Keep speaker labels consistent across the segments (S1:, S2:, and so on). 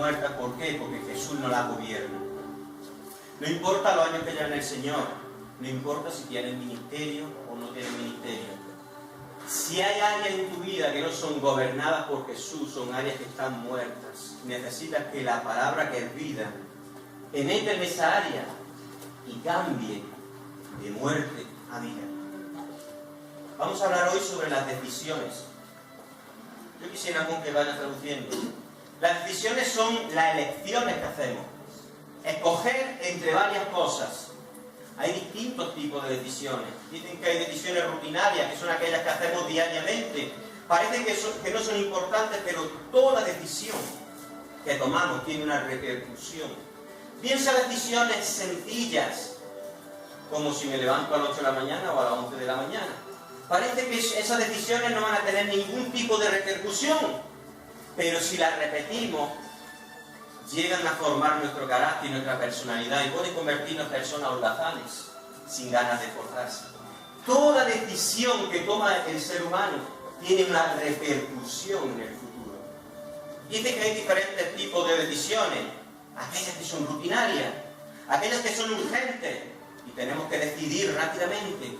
S1: muerta. ¿Por qué? Porque Jesús no la gobierna. No importa los años que llevan el Señor, no importa si tienen ministerio o no tienen ministerio. Si hay áreas en tu vida que no son gobernadas por Jesús, son áreas que están muertas. Necesitas que la palabra que es vida penetre en esa área y cambie de muerte a vida. Vamos a hablar hoy sobre las decisiones. Yo quisiera que vaya traduciendo. Las decisiones son las elecciones que hacemos. Escoger entre varias cosas. Hay distintos tipos de decisiones. Dicen que hay decisiones rutinarias, que son aquellas que hacemos diariamente. Parece que no son importantes, pero toda decisión que tomamos tiene una repercusión. Piensa decisiones sencillas, como si me levanto a las 8 de la mañana o a las 11 de la mañana. Parece que esas decisiones no van a tener ningún tipo de repercusión, pero si las repetimos, llegan a formar nuestro carácter y nuestra personalidad y pueden convertirnos en personas holgazanes, sin ganas de esforzarse. Toda decisión que toma el ser humano tiene una repercusión en el futuro. Dice que hay diferentes tipos de decisiones, aquellas que son rutinarias, aquellas que son urgentes y tenemos que decidir rápidamente.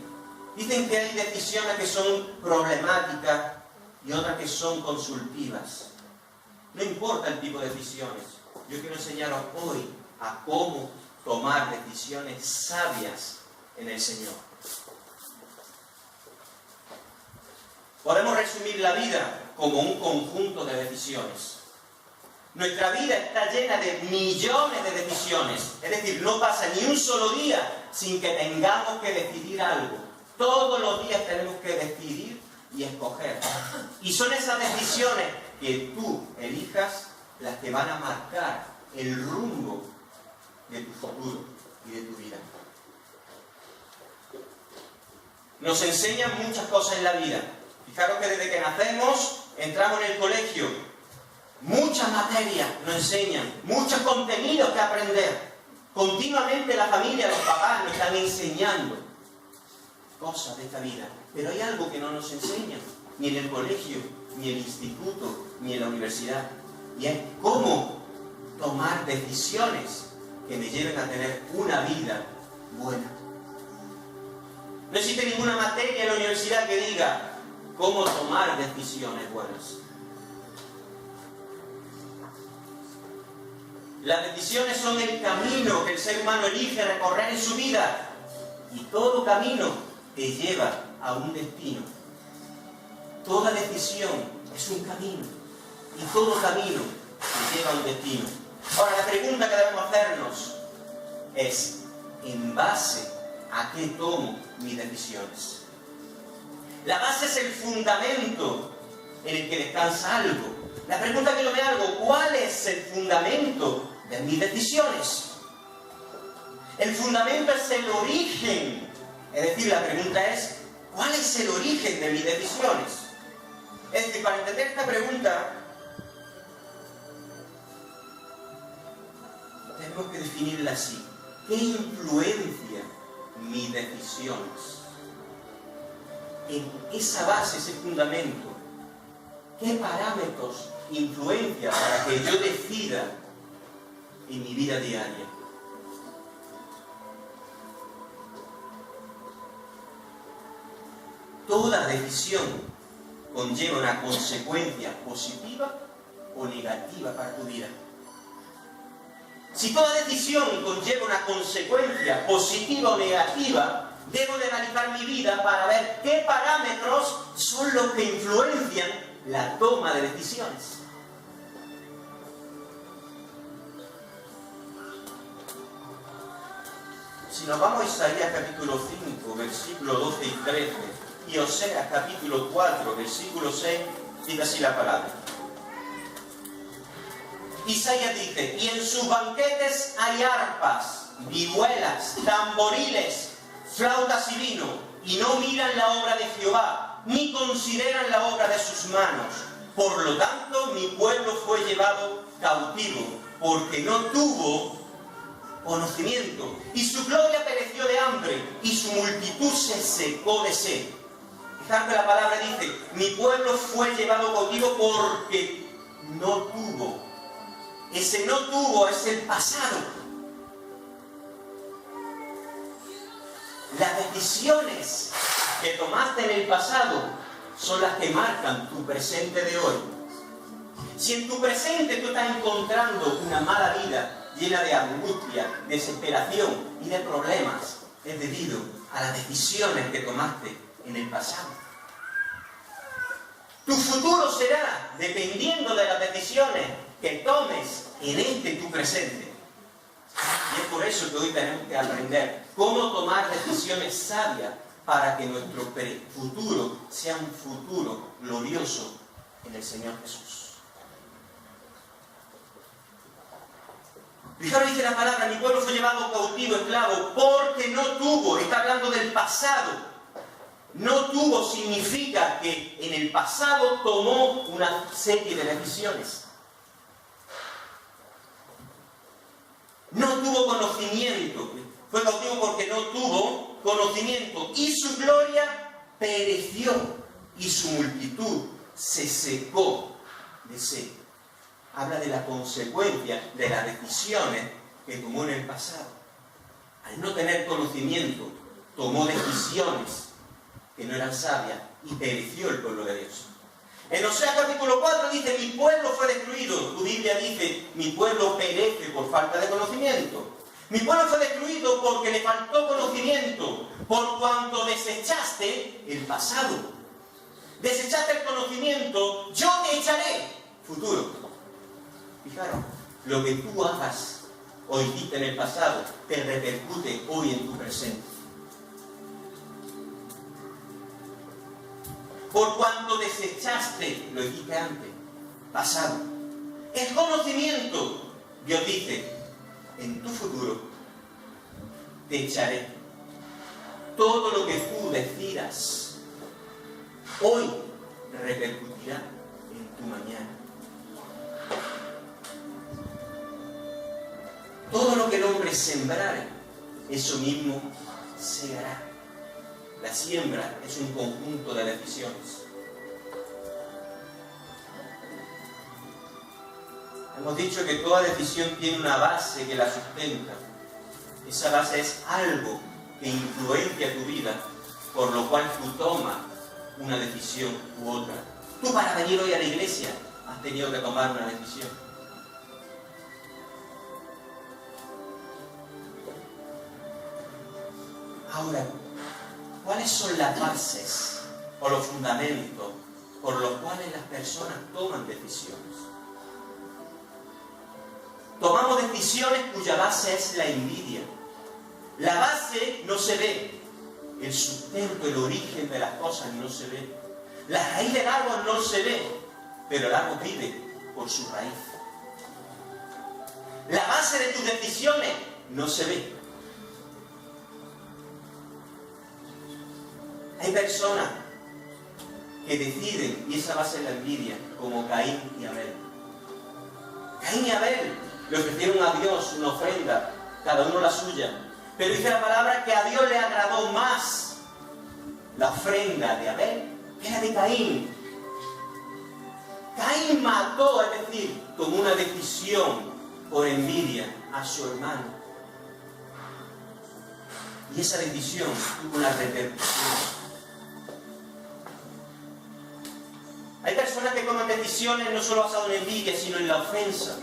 S1: Dicen que hay decisiones que son problemáticas y otras que son consultivas. No importa el tipo de decisiones. Yo quiero enseñaros hoy a cómo tomar decisiones sabias en el Señor. Podemos resumir la vida como un conjunto de decisiones. Nuestra vida está llena de millones de decisiones. Es decir, no pasa ni un solo día sin que tengamos que decidir algo. Todos los días tenemos que decidir y escoger. Y son esas decisiones que tú elijas las que van a marcar el rumbo de tu futuro y de tu vida. Nos enseñan muchas cosas en la vida. Fijaros que desde que nacemos entramos en el colegio. Muchas materias nos enseñan, muchos contenidos que aprender. Continuamente la familia, los papás nos están enseñando cosas de esta vida. Pero hay algo que no nos enseñan, ni en el colegio, ni en el instituto, ni en la universidad. Y es cómo tomar decisiones que me lleven a tener una vida buena. No existe ninguna materia en la universidad que diga cómo tomar decisiones buenas. Las decisiones son el camino que el ser humano elige recorrer en su vida. Y todo camino te lleva a un destino. Toda decisión es un camino. Y todo camino te lleva a un destino. Ahora, la pregunta que debemos hacernos es, ¿en base a qué tomo mis decisiones? La base es el fundamento en el que descansa algo. La pregunta que yo me hago, ¿cuál es el fundamento de mis decisiones? El fundamento es el origen. Es decir, la pregunta es, ¿cuál es el origen de mis decisiones? Es decir, para entender esta pregunta, tenemos que definirla así. ¿Qué influencia mis decisiones? En esa base, ese fundamento, ¿qué parámetros influencia para que yo decida en mi vida diaria? Toda decisión conlleva una consecuencia positiva o negativa para tu vida. Si toda decisión conlleva una consecuencia positiva o negativa, debo de analizar mi vida para ver qué parámetros son los que influencian la toma de decisiones. Si nos vamos a Isaías capítulo 5, versículos 12 y 13, y Oseas capítulo 4, versículo 6, dice así la palabra. Isaías dice, y en sus banquetes hay arpas, vihuelas, tamboriles, flautas y vino, y no miran la obra de Jehová, ni consideran la obra de sus manos. Por lo tanto, mi pueblo fue llevado cautivo, porque no tuvo conocimiento, y su gloria pereció de hambre, y su multitud se secó de sed. Fijad que la palabra dice, mi pueblo fue llevado cautivo porque no tuvo Ese no tuvo es el pasado. Las decisiones que tomaste en el pasado son las que marcan tu presente de hoy. Si en tu presente tú estás encontrando una mala vida llena de angustia, desesperación y de problemas, es debido a las decisiones que tomaste en el pasado. Tu futuro será dependiendo de las decisiones que tomes en tu presente. Y es por eso que hoy tenemos que aprender cómo tomar decisiones sabias para que nuestro futuro sea un futuro glorioso en el Señor Jesús. Fijaros, dice la palabra, mi pueblo fue llevado cautivo, esclavo, porque no tuvo, está hablando del pasado. No tuvo significa que en el pasado tomó una serie de decisiones. No tuvo conocimiento. Fue cautivo porque no tuvo conocimiento. Y su gloria pereció. Y su multitud se secó de sed. Habla de la consecuencia de las decisiones que tomó en el pasado. Al no tener conocimiento, tomó decisiones que no eran sabias y pereció el pueblo de Dios. En Oseas capítulo 4 dice, mi pueblo fue destruido. Tu Biblia dice, mi pueblo perece por falta de conocimiento. Mi pueblo fue destruido porque le faltó conocimiento, por cuanto desechaste el pasado. Desechaste el conocimiento, yo te echaré. Futuro. Fijaros, lo que tú hagas o hiciste en el pasado te repercute hoy en tu presente. Por cuanto desechaste, lo dijiste antes, pasado. El conocimiento, Dios dice, en tu futuro te echaré. Todo lo que tú decidas hoy repercutirá en tu mañana. Todo lo que el hombre sembrare, eso mismo segará. La siembra es un conjunto de decisiones. Hemos dicho que toda decisión tiene una base que la sustenta. Esa base es algo que influencia tu vida, por lo cual tú tomas una decisión u otra. Tú para venir hoy a la iglesia has tenido que tomar una decisión. Ahora, ¿cuáles son las bases o los fundamentos por los cuales las personas toman decisiones? Tomamos decisiones cuya base es la envidia. La base no se ve. El sustento, el origen de las cosas no se ve. La raíz del árbol no se ve, pero el árbol vive por su raíz. La base de tus decisiones no se ve. Hay personas que deciden, y esa base es la envidia, como Caín y Abel. Caín y Abel le ofrecieron a Dios una ofrenda, cada uno la suya. Pero dice la palabra que a Dios le agradó más la ofrenda de Abel que la de Caín. Caín mató, es decir, tomó una decisión por envidia a su hermano. Y esa decisión tuvo una repercusión. Hay personas que toman decisiones no solo basadas en envidia, sino en la ofensa.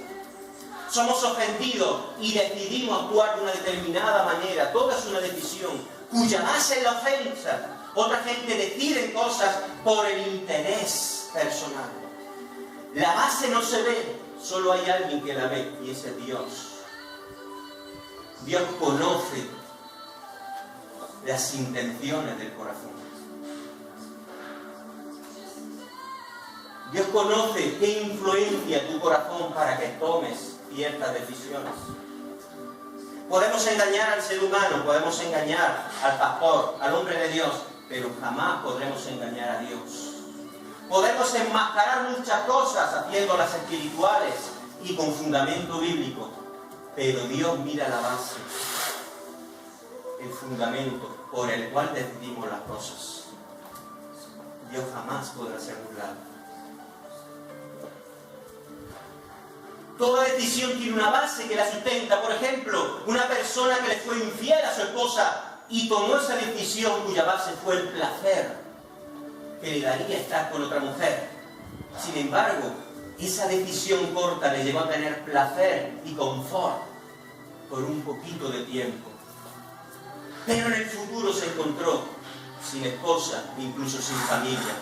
S1: Somos ofendidos y decidimos actuar de una determinada manera. Todo es una decisión cuya base es la ofensa. Otra gente decide cosas por el interés personal. La base no se ve, solo hay alguien que la ve, y ese es Dios. Dios conoce las intenciones del corazón. Dios conoce qué influencia tu corazón para que tomes ciertas decisiones. Podemos engañar al ser humano, podemos engañar al pastor, al hombre de Dios, pero jamás podremos engañar a Dios. Podemos enmascarar muchas cosas haciéndolas espirituales y con fundamento bíblico, pero Dios mira la base, el fundamento por el cual decidimos las cosas. Dios jamás podrá ser burlado. Toda decisión tiene una base que la sustenta. Por ejemplo, una persona que le fue infiel a su esposa y tomó esa decisión cuya base fue el placer que le daría estar con otra mujer. Sin embargo, esa decisión corta le llevó a tener placer y confort por un poquito de tiempo. Pero en el futuro se encontró sin esposa, incluso sin familia.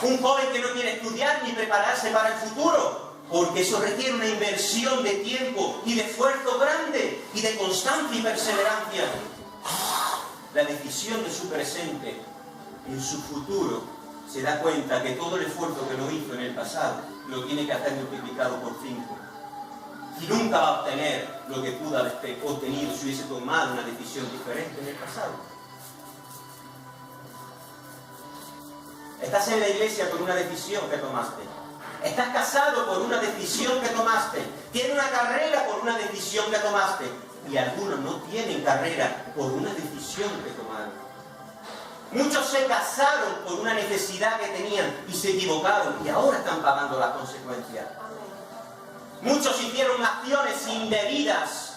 S1: Un joven que no quiere estudiar ni prepararse para el futuro, porque eso requiere una inversión de tiempo y de esfuerzo grande y de constancia y perseverancia. La decisión de su presente, en su futuro, se da cuenta que todo el esfuerzo que no hizo en el pasado lo tiene que hacer multiplicado por 5. Y nunca va a obtener lo que pudo haber obtenido si hubiese tomado una decisión diferente en el pasado. Estás en la iglesia por una decisión que tomaste. Estás casado por una decisión que tomaste. Tienes una carrera por una decisión que tomaste. Y algunos no tienen carrera por una decisión que tomaron. Muchos se casaron por una necesidad que tenían y se equivocaron y ahora están pagando las consecuencias. Muchos hicieron acciones indebidas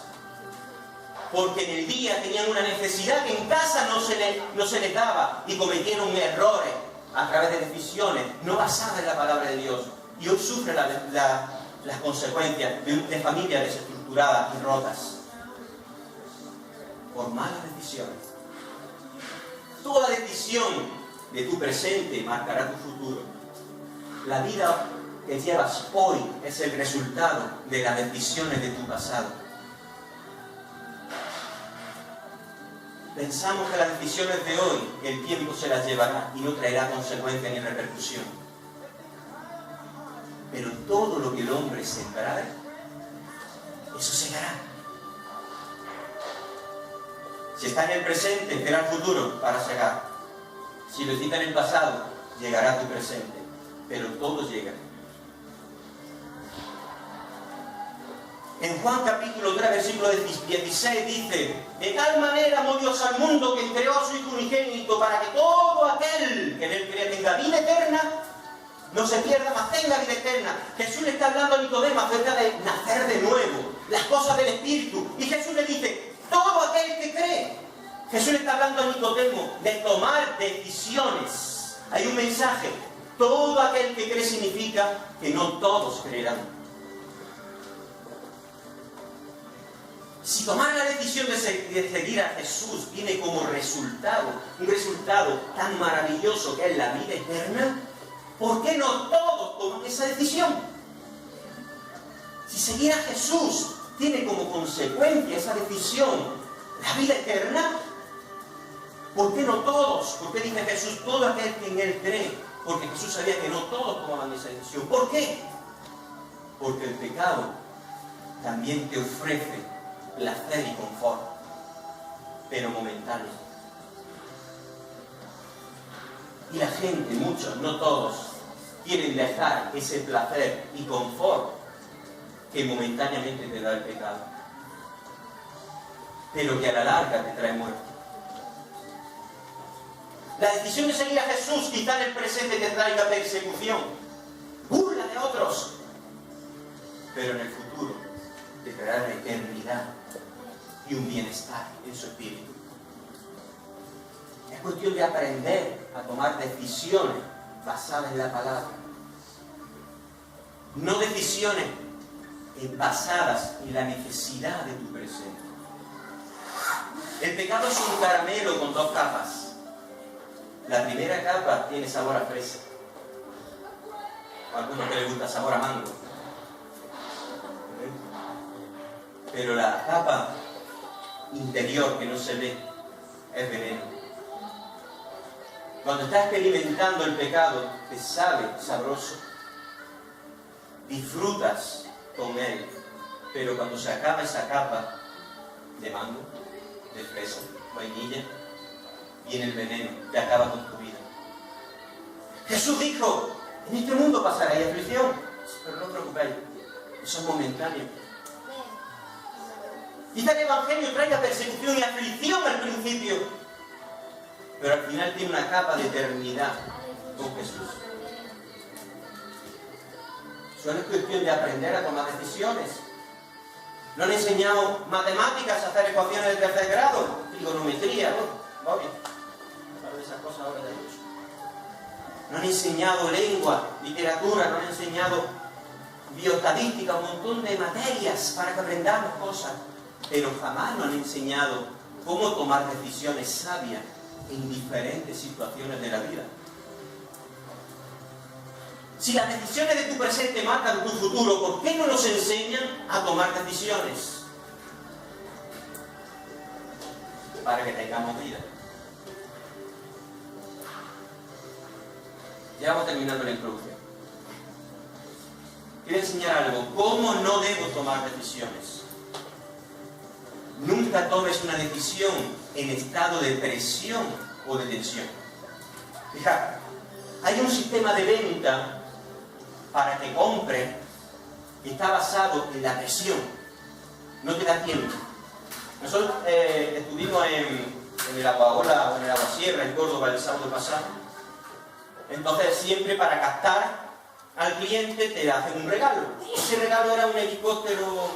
S1: porque en el día tenían una necesidad que en casa no se les daba y cometieron errores a través de decisiones no basadas en la palabra de Dios. Y hoy sufren las consecuencias de familias desestructuradas y rotas por malas decisiones. Toda decisión de tu presente marcará tu futuro. La vida que llevas hoy es el resultado de las decisiones de tu pasado. Pensamos que las decisiones de hoy el tiempo se las llevará y no traerá consecuencia ni repercusión. Pero todo lo que el hombre sembrare, eso segará. Si está en el presente, será el futuro para segar. Si lo hiciste en el pasado, llegará a tu presente. Pero todo llega. En Juan capítulo 3, versículo 16 dice: de tal manera amó Dios al mundo que entregó a su Hijo unigénito para que todo aquel que en él crea tenga vida eterna, no se pierda, mas tenga vida eterna. Jesús le está hablando a Nicodemo acerca de nacer de nuevo, las cosas del Espíritu. Y Jesús le dice: todo aquel que cree. Jesús le está hablando a Nicodemo de tomar decisiones. Hay un mensaje: todo aquel que cree significa que no todos creerán. Si tomar la decisión de seguir a Jesús tiene como resultado un resultado tan maravilloso que es la vida eterna, ¿por qué no todos toman esa decisión? Si seguir a Jesús tiene como consecuencia esa decisión la vida eterna, ¿por qué no todos? ¿Por qué dice Jesús todo aquel que en él cree? Porque Jesús sabía que no todos tomaban esa decisión. ¿Por qué? Porque el pecado también te ofrece placer y confort, pero momentáneo. Y la gente, muchos, no todos, quieren dejar ese placer y confort que momentáneamente te da el pecado, pero que a la larga te trae muerte. La decisión de seguir a Jesús quizá en el presente te traiga persecución, burla de otros, pero en el futuro te traerá la eternidad y un bienestar en su espíritu. Es cuestión de aprender a tomar decisiones basadas en la palabra. No decisiones basadas en la necesidad de tu presente. El pecado es un caramelo con dos capas. La primera capa tiene sabor a fresa. A algunos que les gusta sabor a mango. Pero la capa interior que no se ve es veneno. Cuando estás experimentando el pecado, te sabe sabroso, disfrutas con él, pero cuando se acaba esa capa de mango, de fresa, vainilla, viene el veneno, te acaba con tu vida. Jesús dijo: en este mundo pasaréis aflicción, pero no os preocupéis, eso es momentáneo. Quizá el Evangelio traiga persecución y aflicción al principio, pero al final tiene una capa de eternidad con Jesús. Solo es cuestión de aprender a tomar decisiones. ¿No han enseñado matemáticas a hacer ecuaciones de tercer grado? Trigonometría, ¿no? Vale. Para esas cosas ahora de mucho. No han enseñado lengua, literatura, no han enseñado bioestadística, un montón de materias para que aprendamos cosas. Pero jamás nos han enseñado cómo tomar decisiones sabias en diferentes situaciones de la vida. Si las decisiones de tu presente marcan tu futuro, ¿por qué no nos enseñan a tomar decisiones? Para que tengamos vida. Ya vamos terminando la introducción. Quiero enseñar algo. ¿Cómo no debo tomar decisiones? Nunca tomes una decisión en estado de presión o de tensión. Fijad, hay un sistema de venta para que compre que está basado en la presión. No te da tiempo. Nosotros estuvimos en el Aguaola o en el Aguasierra, en Córdoba, el sábado pasado. Entonces, siempre para captar al cliente te hacen un regalo. Y ese regalo era un helicóptero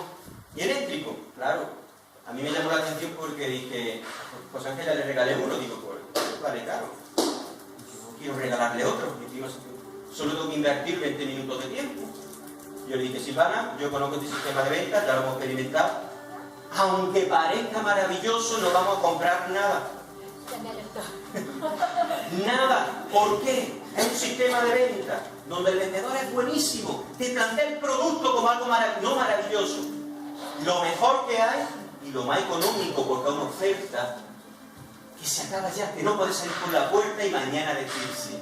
S1: eléctrico, claro. A mí me llamó la atención porque dije, pues Ángela le regalé uno, digo, pues vale caro. No quiero regalarle otro, solo tengo que invertir 20 minutos de tiempo. Yo le dije, Silvana, yo conozco este sistema de venta, ya lo hemos experimentado. Aunque parezca maravilloso, no vamos a comprar nada. Nada. ¿Por qué? Es un sistema de venta donde el vendedor es buenísimo. Te plantea el producto como algo no maravilloso. Lo mejor que hay y lo más económico, porque es una oferta que se acaba ya, que no puedes salir por la puerta y mañana decir sí.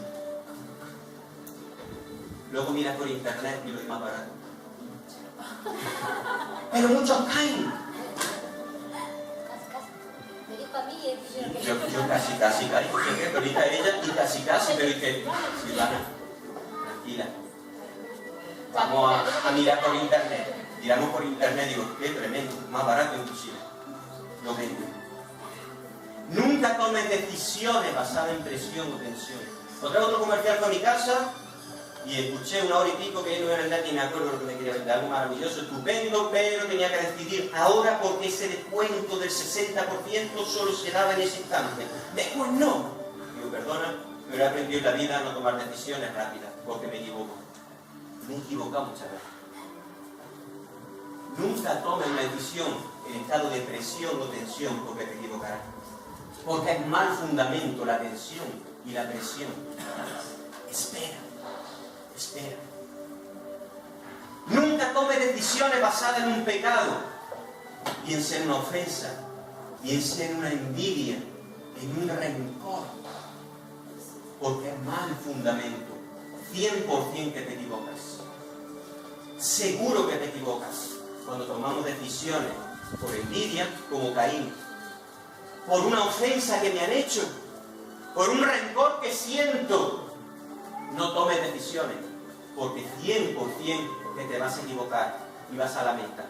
S1: Luego miras por internet y lo es más barato. Pero muchos caen. Yo casi caí, pero ahorita ella y casi, pero dije, Silvana, tranquila. Vamos a mirar por internet. Miramos por internet y digo, qué tremendo, más barato inclusive. Lo vendo. Nunca tomes decisiones basadas en presión o tensión. Otra otro comercial fue a mi casa y escuché 1 hora y pico que no era verdad ni me acuerdo lo que me quería vender, algo maravilloso, estupendo, pero tenía que decidir ahora porque ese descuento del 60% solo se daba en ese instante. Después no. Digo, perdona, pero he aprendido en la vida a no tomar decisiones rápidas porque me equivoco. Me he equivocado muchas veces. Nunca tomes una decisión en estado de presión o tensión porque te equivocarás. Porque es mal fundamento la tensión y la presión. Espera. Nunca tome decisiones basadas en un pecado, piensa en una ofensa, piensa en una envidia, en un rencor, porque es mal fundamento. 100% que te equivocas. Seguro que te equivocas cuando tomamos decisiones por envidia, como Caín, por una ofensa que me han hecho, por un rencor que siento. No tomes decisiones, porque 100% que te vas a equivocar y vas a lamentar.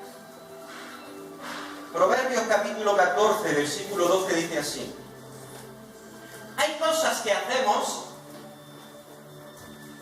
S1: Proverbios capítulo 14, versículo 12 dice así: hay cosas que hacemos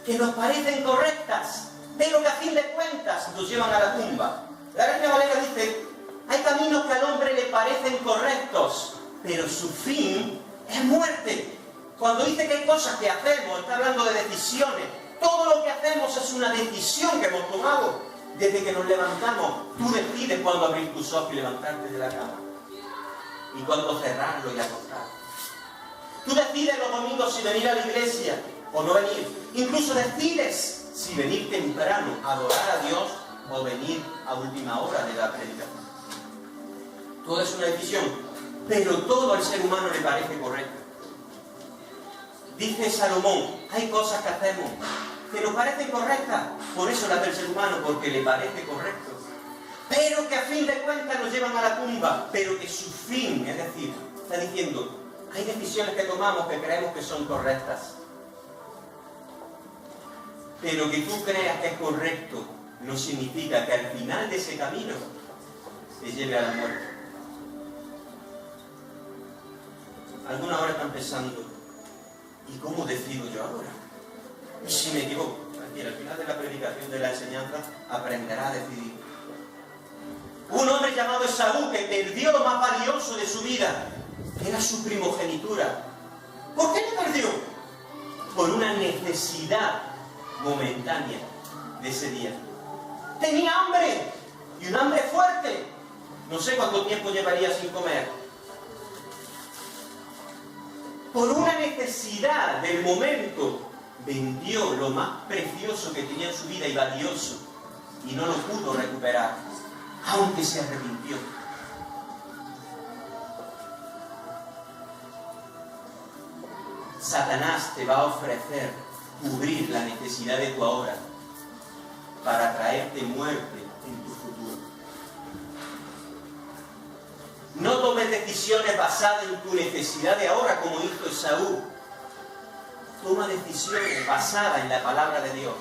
S1: que nos parecen correctas, pero que a fin de cuentas nos llevan a la tumba. La Reina Valera dice, hay caminos que al hombre le parecen correctos, pero su fin es muerte. Cuando dice que hay cosas que hacemos, está hablando de decisiones. Todo lo que hacemos es una decisión que hemos tomado. Desde que nos levantamos, tú decides cuándo abrir tus ojos y levantarte de la cama. Y cuándo cerrarlo y acostar. Tú decides los domingos si venir a la iglesia o no venir. Incluso decides si venir temprano a adorar a Dios o venir a última hora de la predicación. Todo es una decisión. Pero todo al ser humano le parece correcto. Dice Salomón, hay cosas que hacemos que nos parecen correctas, por eso las del ser humano, porque le parece correcto, pero que a fin de cuentas nos llevan a la tumba, pero que su fin, es decir, está diciendo, hay decisiones que tomamos que creemos que son correctas, pero que tú creas que es correcto, no significa que al final de ese camino te lleve a la muerte. Algunos ahora están pensando, ¿y cómo decido yo ahora? ¿Y si me equivoco? decir, al final de la predicación, de la enseñanza, aprenderá a decidir. Un hombre llamado Esaú que perdió lo más valioso de su vida, que era su primogenitura. ¿Por qué lo perdió? Por una necesidad momentánea de ese día. Tenía hambre, y un hambre fuerte. No sé cuánto tiempo llevaría sin comer. Por una necesidad del momento, vendió lo más precioso que tenía en su vida y valioso, y no lo pudo recuperar, aunque se arrepintió. Satanás te va a ofrecer cubrir la necesidad de tu ahora para traerte muerte en tu futuro. No tomes decisiones basadas en tu necesidad de ahora como hizo Esaú. Toma decisiones basadas en la palabra de Dios,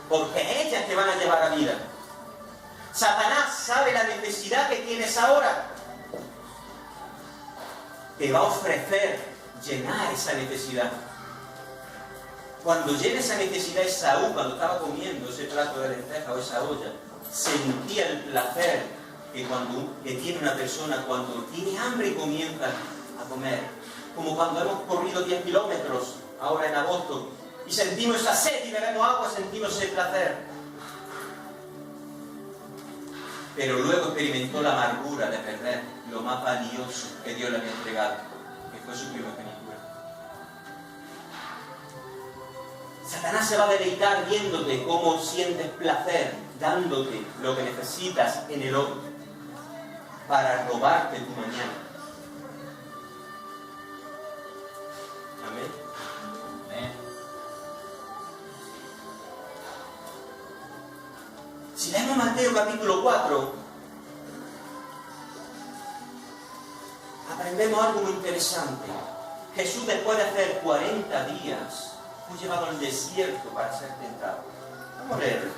S1: porque ellas te van a llevar a vida. Satanás sabe la necesidad que tienes ahora. Te va a ofrecer llenar esa necesidad. Cuando llena esa necesidad Esaú, cuando estaba comiendo ese plato de lentejas o esa olla, sentía el placer que tiene una persona cuando tiene hambre y comienza a comer. Como cuando hemos corrido 10 kilómetros ahora en agosto y sentimos esa sed y bebemos agua, sentimos ese placer. Pero luego experimentó la amargura de perder lo más valioso que Dios le había entregado, que fue su primogenitura. Satanás se va a deleitar viéndote cómo sientes placer, dándote lo que necesitas en el hoy, para robarte tu mañana. Amén. Amén. Si leemos Mateo capítulo 4, aprendemos algo muy interesante. Jesús, después de hacer 40 días, fue llevado al desierto para ser tentado. Vamos a leerlo.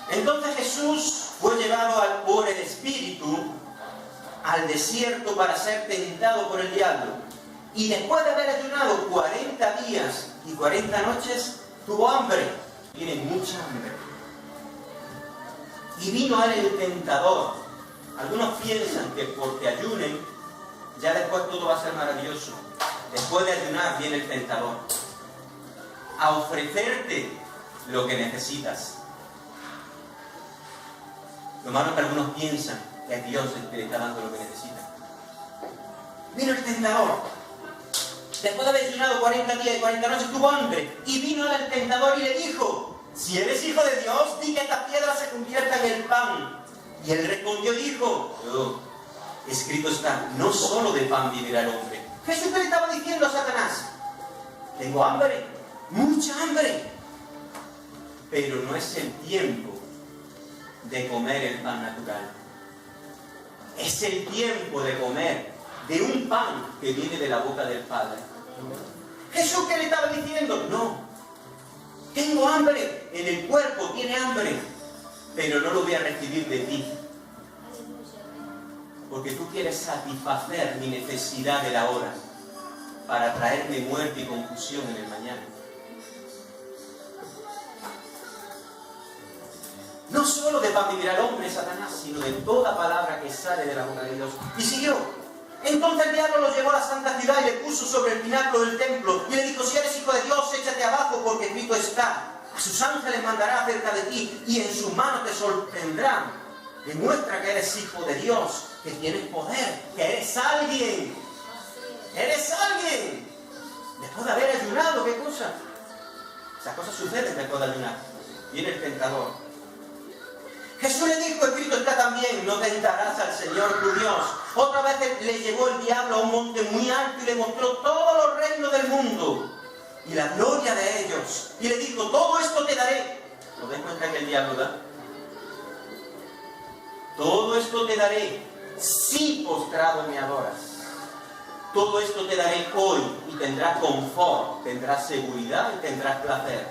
S1: Entonces Jesús fue llevado por el Espíritu al desierto para ser tentado por el diablo. Y después de haber ayunado 40 días y 40 noches, tuvo hambre. Tiene mucha hambre. Y vino a él el tentador. Algunos piensan que porque ayunen, ya después todo va a ser maravilloso. Después de ayunar viene el tentador a ofrecerte lo que necesitas. Lo malo es que algunos piensan que es Dios el que le está dando lo que necesita. Vino el tentador. Después de haber ayunado 40 días y 40 noches, tuvo hambre. Y vino el tentador y le dijo: si eres hijo de Dios, di que esta piedra se convierta en el pan. Y él respondió y dijo: escrito está, no solo de pan vivirá el hombre. Jesús le estaba diciendo a Satanás: tengo hambre, mucha hambre, pero no es el tiempo de comer el pan natural. Es el tiempo de comer de un pan que viene de la boca del Padre. Jesús, ¿qué le estaba diciendo? No, tengo hambre, en el cuerpo tiene hambre, pero no lo voy a recibir de ti, porque tú quieres satisfacer mi necesidad de la hora para traerme muerte y confusión en el mañana. No solo de pan vivirá el hombre, Satanás, sino de toda palabra que sale de la boca de Dios. Y siguió. Entonces el diablo lo llevó a la santa ciudad y le puso sobre el pináculo del templo y le dijo: si eres hijo de Dios, échate abajo, porque escrito está: a sus ángeles mandará acerca de ti y en sus manos te sostendrán. Demuestra que eres hijo de Dios, que tienes poder, que eres alguien. ¡Eres alguien! Después de haber ayunado, ¿qué cosa? Esas cosas suceden después de ayunar. Viene el tentador. Jesús le dijo: escrito está también, no tentarás al Señor tu Dios. Otra vez le llevó el diablo a un monte muy alto y le mostró todos los reinos del mundo y la gloria de ellos. Y le dijo: todo esto te daré. ¿Os dais cuenta que el diablo da? Todo esto te daré si postrado me adoras. Todo esto te daré hoy y tendrás confort, tendrás seguridad y tendrás placer.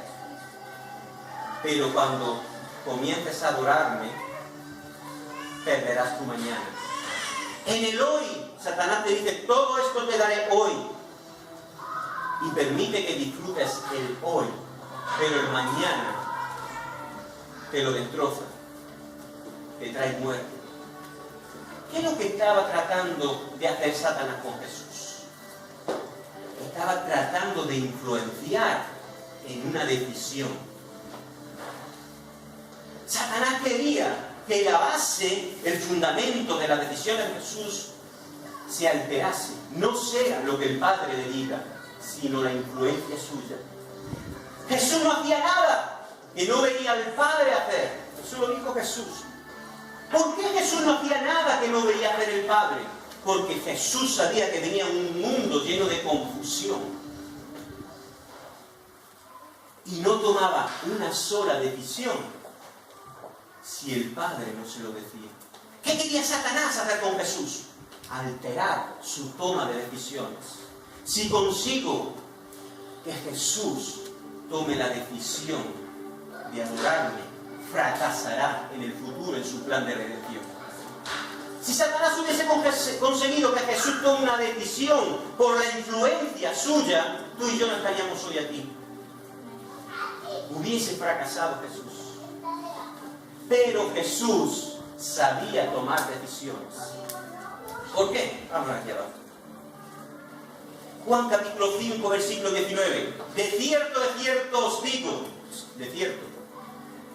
S1: Pero cuando comiences a adorarme, perderás tu mañana. En el hoy, Satanás te dice, todo esto te daré hoy. Y permite que disfrutes el hoy, pero el mañana te lo destroza, te trae muerte. ¿Qué es lo que estaba tratando de hacer Satanás con Jesús? Estaba tratando de influenciar en una decisión. Satanás quería que la base, el fundamento de la decisión de Jesús se alterase. No sea lo que el Padre le diga, sino la influencia suya. Jesús no hacía nada que no veía al Padre hacer. Eso lo dijo Jesús. ¿Por qué Jesús no hacía nada que no veía hacer el Padre? Porque Jesús sabía que venía un mundo lleno de confusión. Y no tomaba una sola decisión si el Padre no se lo decía. ¿Qué quería Satanás hacer con Jesús? Alterar su toma de decisiones. Si consigo que Jesús tome la decisión de adorarme, fracasará en el futuro en su plan de redención. Si Satanás hubiese conseguido que Jesús tome una decisión por la influencia suya, tú y yo no estaríamos hoy aquí. Hubiese fracasado Jesús. Pero Jesús sabía tomar decisiones. ¿Por qué? Vamos aquí abajo. Juan capítulo 5, versículo 19. De cierto os digo, de cierto,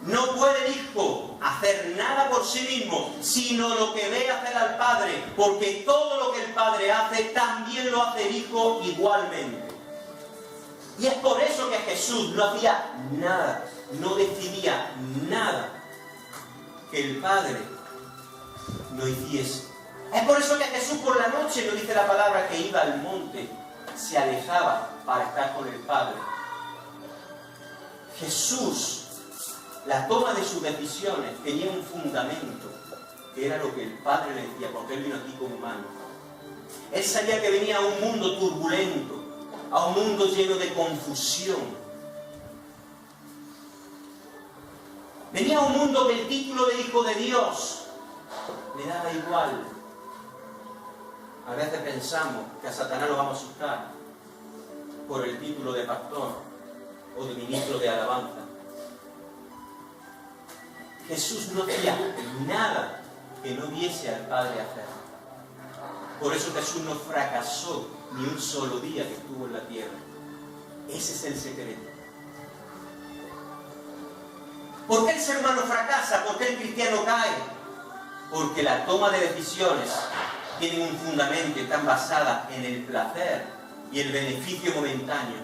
S1: no puede el Hijo hacer nada por sí mismo, sino lo que ve hacer al Padre, porque todo lo que el Padre hace, también lo hace el Hijo igualmente. Y es por eso que Jesús no hacía nada, no decidía nada que el Padre no hiciese. Es por eso que Jesús por la noche, nos dice la palabra, que iba al monte, se alejaba para estar con el Padre. Jesús, la toma de sus decisiones tenía un fundamento, que era lo que el Padre le decía, porque Él vino aquí como humano. Él sabía que venía a un mundo turbulento, a un mundo lleno de confusión. Venía a un mundo que el título de Hijo de Dios le daba igual. A veces pensamos que a Satanás lo vamos a asustar por el título de pastor o de ministro de alabanza. Jesús no hacía nada que no viese al Padre hacer. Por eso Jesús no fracasó ni un solo día que estuvo en la tierra. Ese es el secreto. ¿Por qué el ser humano fracasa? ¿Por qué el cristiano cae? Porque la toma de decisiones tiene un fundamento, están basadas en el placer y el beneficio momentáneo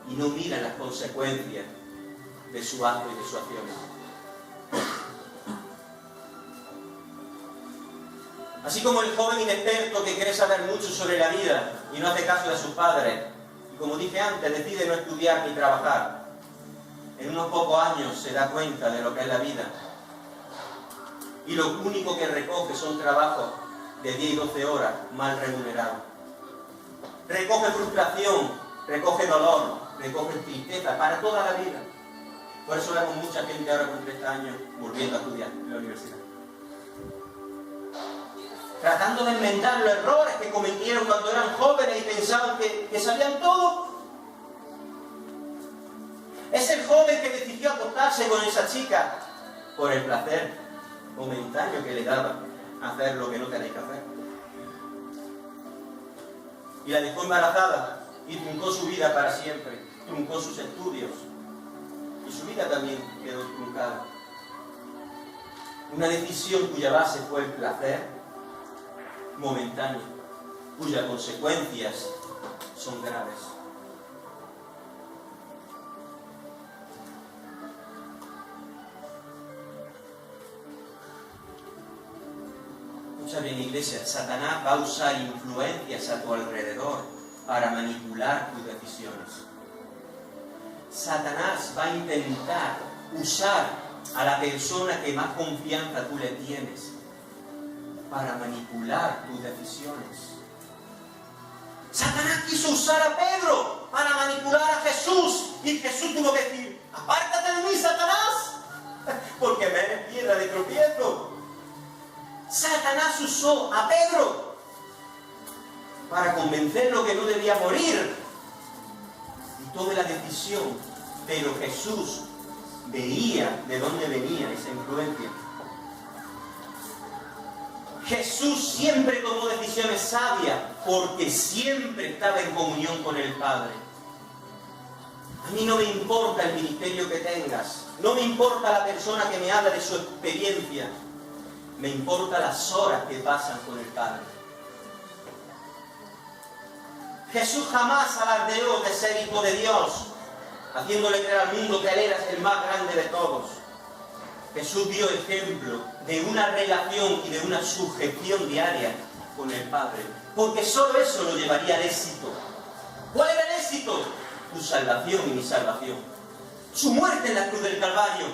S1: y no miran las consecuencias de su acto y de su acción. Así como el joven inexperto que quiere saber mucho sobre la vida y no hace caso de sus padres, y como dije antes, decide no estudiar ni trabajar, en unos pocos años se da cuenta de lo que es la vida. Y lo único que recoge son trabajos de 10 y 12 horas mal remunerados. Recoge frustración, recoge dolor, recoge tristeza para toda la vida. Por eso vemos mucha gente ahora con 30 años volviendo a estudiar en la universidad. Tratando de enmendar los errores que cometieron cuando eran jóvenes y pensaban que sabían todo. Es el joven que decidió acostarse con esa chica por el placer momentáneo que le daba hacer lo que no tenéis que hacer. Y la dejó embarazada y truncó su vida para siempre, truncó sus estudios y su vida también quedó truncada. Una decisión cuya base fue el placer momentáneo, cuyas consecuencias son graves. Escucha bien, iglesia, Satanás va a usar influencias a tu alrededor para manipular tus decisiones. Satanás va a intentar usar a la persona que más confianza tú le tienes para manipular tus decisiones. Satanás quiso usar a Pedro para manipular a Jesús y Jesús tuvo que decir: apártate de mí, Satanás, porque me eres piedra de tropiezo. Satanás usó a Pedro para convencerlo que no debía morir. Y tome la decisión. Pero Jesús veía de dónde venía esa influencia. Jesús siempre tomó decisiones sabias porque siempre estaba en comunión con el Padre. A mí no me importa el ministerio que tengas, no me importa la persona que me habla de su experiencia, me importa las horas que pasan con el Padre. Jesús jamás alardeó de ser hijo de Dios, haciéndole creer al mundo que Él era el más grande de todos. Jesús dio ejemplo de una relación y de una sujeción diaria con el Padre, porque solo eso lo llevaría al éxito. ¿Cuál era el éxito? Tu salvación y mi salvación. Su muerte en la cruz del Calvario.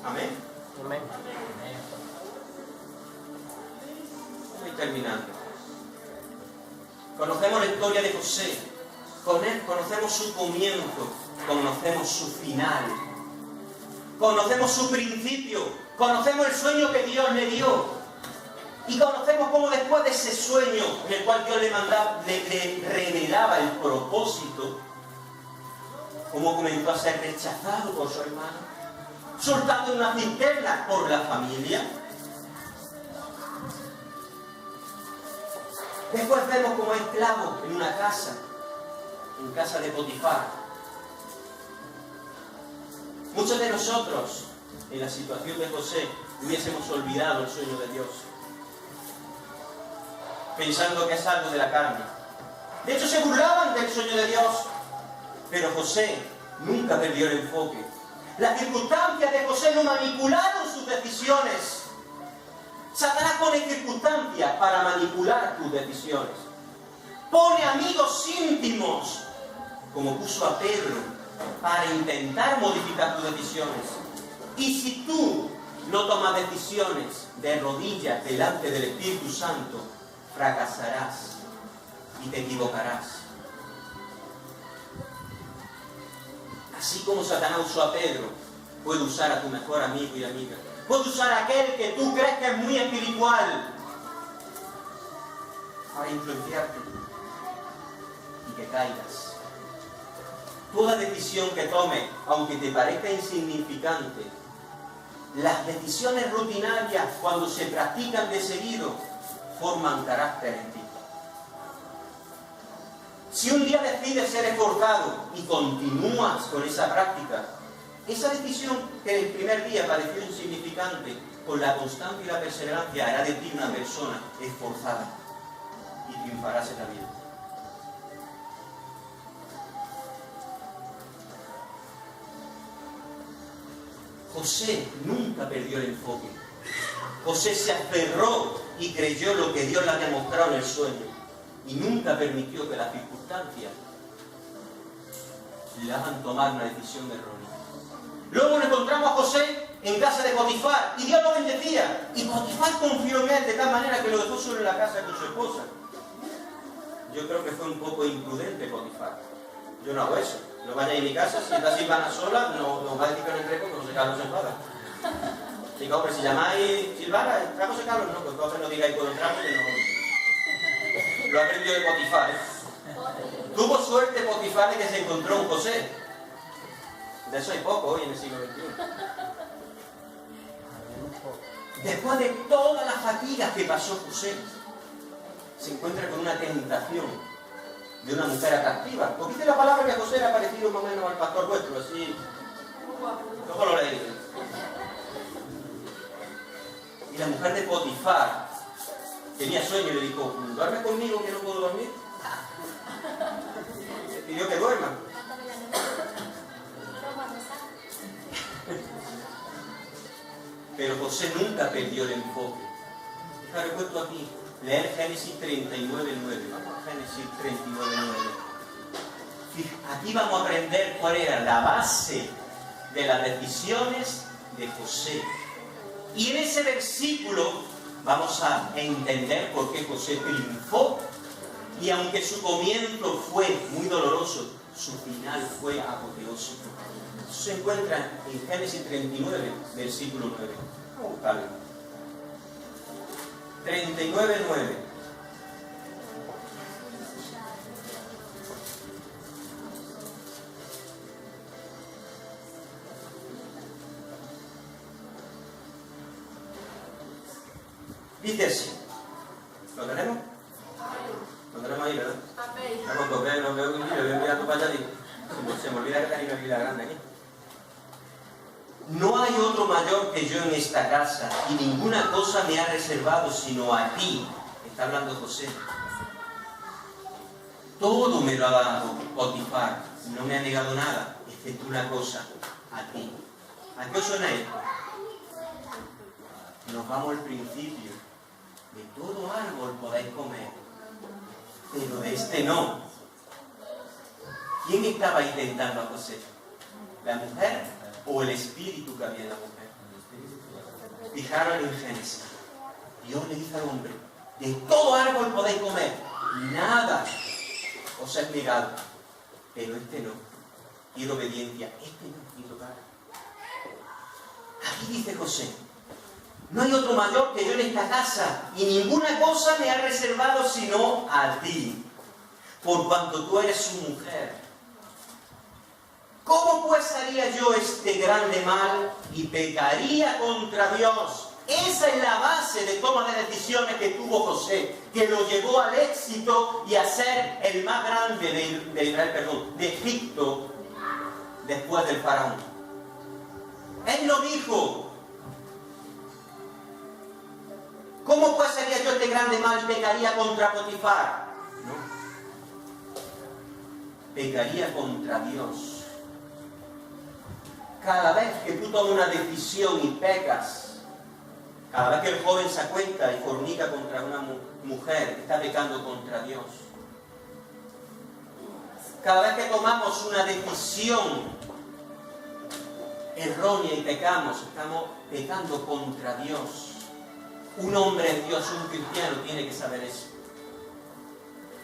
S1: Amén.
S2: Amén.
S1: Estoy terminando. Conocemos la historia de José. Conocemos su comienzo. Conocemos su final. Conocemos su principio. Conocemos el sueño que Dios le dio. Y conocemos cómo después de ese sueño en el cual Dios le revelaba el propósito, cómo comenzó a ser rechazado por su hermano, soltado en una cisterna por la familia. Después vemos como esclavo en una casa, en casa de Potifar. Muchos de nosotros, en la situación de José, hubiésemos olvidado el sueño de Dios, pensando que es algo de la carne. De hecho, se burlaban del sueño de Dios. Pero José nunca perdió el enfoque. Las circunstancias de José no manipularon sus decisiones. Satanás pone circunstancias para manipular tus decisiones. Pone amigos íntimos, como puso a Pedro, para intentar modificar tus decisiones. Y si tú no tomas decisiones de rodillas delante del Espíritu Santo, fracasarás y te equivocarás. Así como Satanás usó a Pedro, puede usar a tu mejor amigo y amiga. Puede usar a aquel que tú crees que es muy espiritual para influenciarte y que caigas. Toda decisión que tomes, aunque te parezca insignificante, las decisiones rutinarias, cuando se practican de seguido, forman carácter en ti. Si un día decides ser esforzado y continúas con esa práctica, esa decisión que el primer día pareció insignificante, con la constancia y la perseverancia hará de ti una persona esforzada y triunfarás en la vida. José nunca perdió el enfoque. José se aferró y creyó lo que Dios le había mostrado en el sueño. Y nunca permitió que las circunstancias le hagan tomar una decisión errónea. Luego nos encontramos a José en casa de Potifar y Dios lo bendecía. Y Potifar confió en él de tal manera que lo dejó solo en la casa con su esposa. Yo creo que fue un poco imprudente Potifar. Yo no hago eso. No vayáis a mi casa, si está Silvana sola, no va a decir que no entré porque José Carlos se enfada. Digo, hombre, si llamáis Silvana, ¿está José Carlos? No, pues entonces no digáis puedo entrar porque no. Lo aprendió de Potifar. Tuvo suerte Potifar de que se encontró un José. De eso hay poco hoy en el siglo XXI. Después de todas las fatigas que pasó José, se encuentra con una tentación de una mujer atractiva. Porque dice la palabra que José era parecido más o menos al pastor vuestro, así. ¿Cómo lo leéis? Y la mujer de Potifar tenía sueño y le dijo, ¿duerme conmigo que no puedo dormir? Le pidió que duerma. Pero José nunca perdió el enfoque. Déjame puesto aquí, leer Génesis 39:9. Vamos a Génesis 39:9. Aquí vamos a aprender cuál era la base de las decisiones de José. Y en ese versículo vamos a entender por qué José triunfó. Y aunque su comienzo fue muy doloroso, su final fue apoteósico. Eso se encuentra en Génesis 39, versículo 9. Vamos a buscarlo. 39:9. Dice así. ¿Lo tenemos? Lo tenemos ahí, ¿verdad? Cuando veo un vídeo, voy mirando para allá y se me olvida que tenía una Biblia grande aquí. No hay otro mayor que yo en esta casa, y ninguna cosa me ha reservado sino a ti. Está hablando José. Todo me lo ha dado Potifar, no me ha negado nada, excepto una cosa, a ti. ¿A qué os suena esto? Nos vamos al principio. De todo árbol podéis comer, pero de este no. ¿Quién estaba intentando a José? ¿La mujer o el espíritu que había en la mujer? Fijaros en Génesis. Dios le dice al hombre, de todo árbol podéis comer, nada os es negado, pero este no. Quiero obediencia, este no quiero tocar. Aquí dice José, no hay otro mayor que yo en esta casa, y ninguna cosa me ha reservado sino a ti, por cuanto tú eres su mujer. ¿Cómo pues haría yo este grande mal y pecaría contra Dios? Esa es la base de toma de decisiones que tuvo José, que lo llevó al éxito y a ser el más grande de Israel, de Egipto, después del faraón. Él lo dijo. ¿Cómo pues haría yo este grande mal y pecaría contra Potifar? No. Pecaría contra Dios. Cada vez que tú tomas una decisión y pecas, cada vez que el joven se acuesta y fornica contra una mujer, está pecando contra Dios. Cada vez que tomamos una decisión errónea y pecamos, estamos pecando contra Dios. Un hombre de Dios, un cristiano, tiene que saber eso.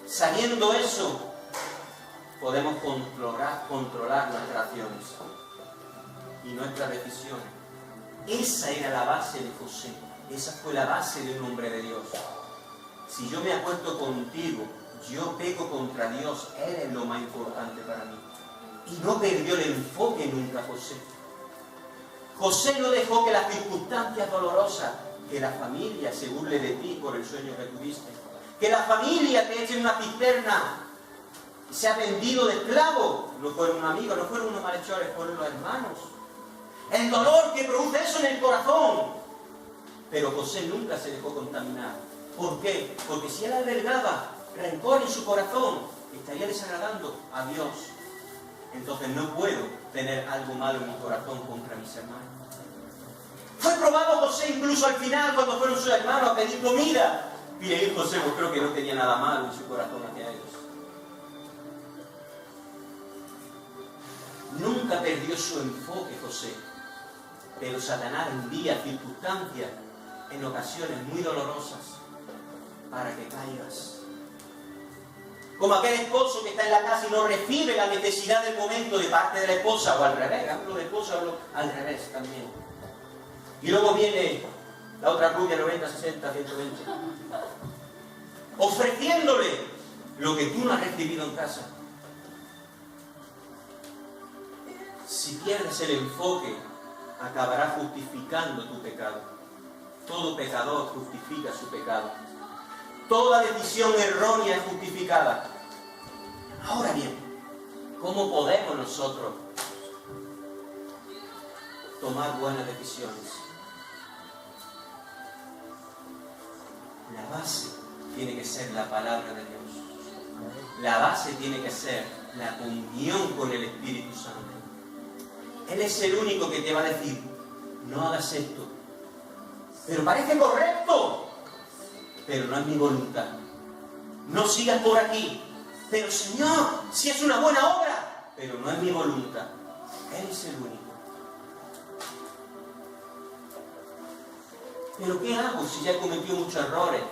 S1: Sabiendo eso, podemos controlar nuestras acciones y nuestras decisiones. Esa era la base de José. Esa fue la base de un hombre de Dios. Si yo me acuesto contigo, yo peco contra Dios. Él es lo más importante para mí. Y no perdió el enfoque nunca José. José no dejó que las circunstancias dolorosas, que la familia se burle de ti por el sueño que tuviste, que la familia te eche en una cisterna y se ha vendido de esclavo. No fueron unos amigos, no fueron unos malhechores, fueron los hermanos. El dolor que produce eso en el corazón. Pero José nunca se dejó contaminar. ¿Por qué? Porque si él albergaba rencor en su corazón, estaría desagradando a Dios. Entonces no puedo tener algo malo en mi corazón contra mis hermanos. Fue probado José incluso al final, cuando fueron sus hermanos a pedir comida. Y ahí José mostró que no tenía nada malo en su corazón hacia ellos. Nunca perdió su enfoque José. Pero Satanás envía circunstancias en ocasiones muy dolorosas para que caigas. Como aquel esposo que está en la casa y no recibe la necesidad del momento de parte de la esposa, o al revés, hablo de esposa, hablo al revés también. Y luego viene la otra rubia, 90, 60, 120, ofreciéndole lo que tú no has recibido en casa. Si pierdes el enfoque, acabarás justificando tu pecado. Todo pecador justifica su pecado. Toda decisión errónea es justificada. Ahora bien, ¿cómo podemos nosotros tomar buenas decisiones? La base tiene que ser la palabra de Dios. La base tiene que ser la comunión con el Espíritu Santo. Él es el único que te va a decir, no hagas esto. Pero parece correcto, pero no es mi voluntad. No sigas por aquí. Pero Señor, si es una buena obra, pero no es mi voluntad. Él es el único. Pero ¿qué hago si ya he cometido muchos errores?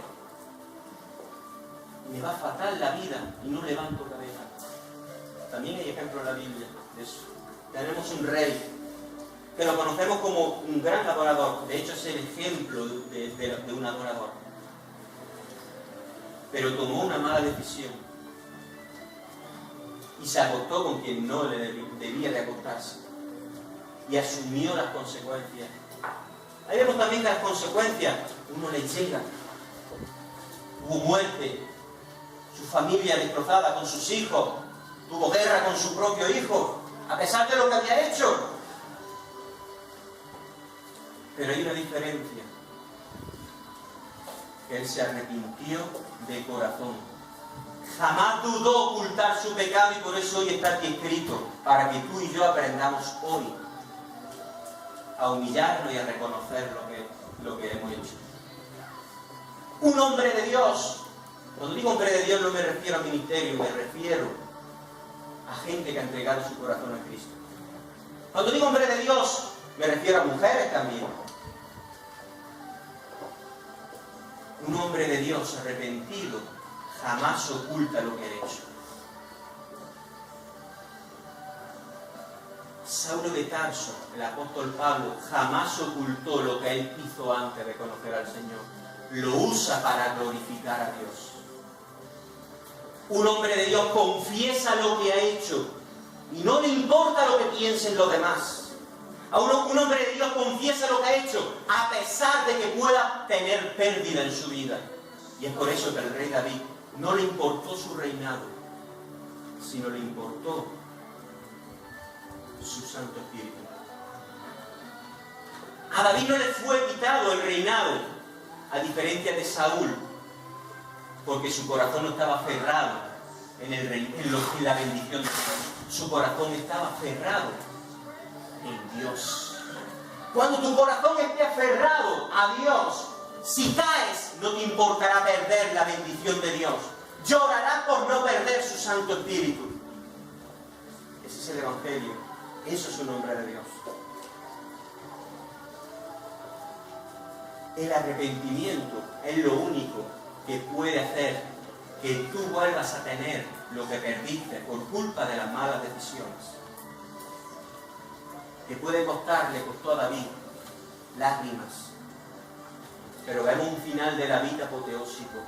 S1: Me va fatal la vida y no levanto cabeza. También hay ejemplos en la Biblia de eso. Tenemos un rey que lo conocemos como un gran adorador. De hecho, es el ejemplo de un adorador. pero tomó una mala decisión y se acostó con quien no debía de acostarse y asumió las consecuencias. Ahí vemos también que las consecuencias uno le llega. Hubo muerte, su familia destrozada con sus hijos, tuvo guerra con su propio hijo, a pesar de lo que había hecho. Pero hay una diferencia, que él se arrepintió de corazón. Jamás dudó ocultar su pecado y por eso hoy está aquí escrito, para que tú y yo aprendamos hoy a humillarnos y a reconocer lo que hemos hecho. Un hombre de Dios, cuando digo hombre de Dios no me refiero a ministerio, me refiero a gente que ha entregado su corazón a Cristo. Cuando digo hombre de Dios, me refiero a mujeres también. Un hombre de Dios arrepentido jamás oculta lo que ha hecho. Saulo de Tarso, el apóstol Pablo, jamás ocultó lo que él hizo antes de conocer al Señor. Lo usa para glorificar a Dios. Un hombre de Dios confiesa lo que ha hecho y no le importa lo que piensen los demás. Un hombre de Dios confiesa lo que ha hecho a pesar de que pueda tener pérdida en su vida. Y es por eso que al rey David no le importó su reinado, sino le importó su Santo Espíritu. A David no le fue quitado el reinado, a diferencia de Saúl, porque su corazón no estaba aferrado en la bendición de Dios. Su corazón estaba aferrado en Dios. Cuando tu corazón esté aferrado a Dios, si caes, no te importará perder la bendición de Dios. Llorarás por no perder su Santo Espíritu. Ese es el Evangelio. Eso es un hombre de Dios. El arrepentimiento es lo único que puede hacer que tú vuelvas a tener lo que perdiste por culpa de las malas decisiones. Que puede costar, le costó a David lágrimas, pero vemos un final de David apoteósico.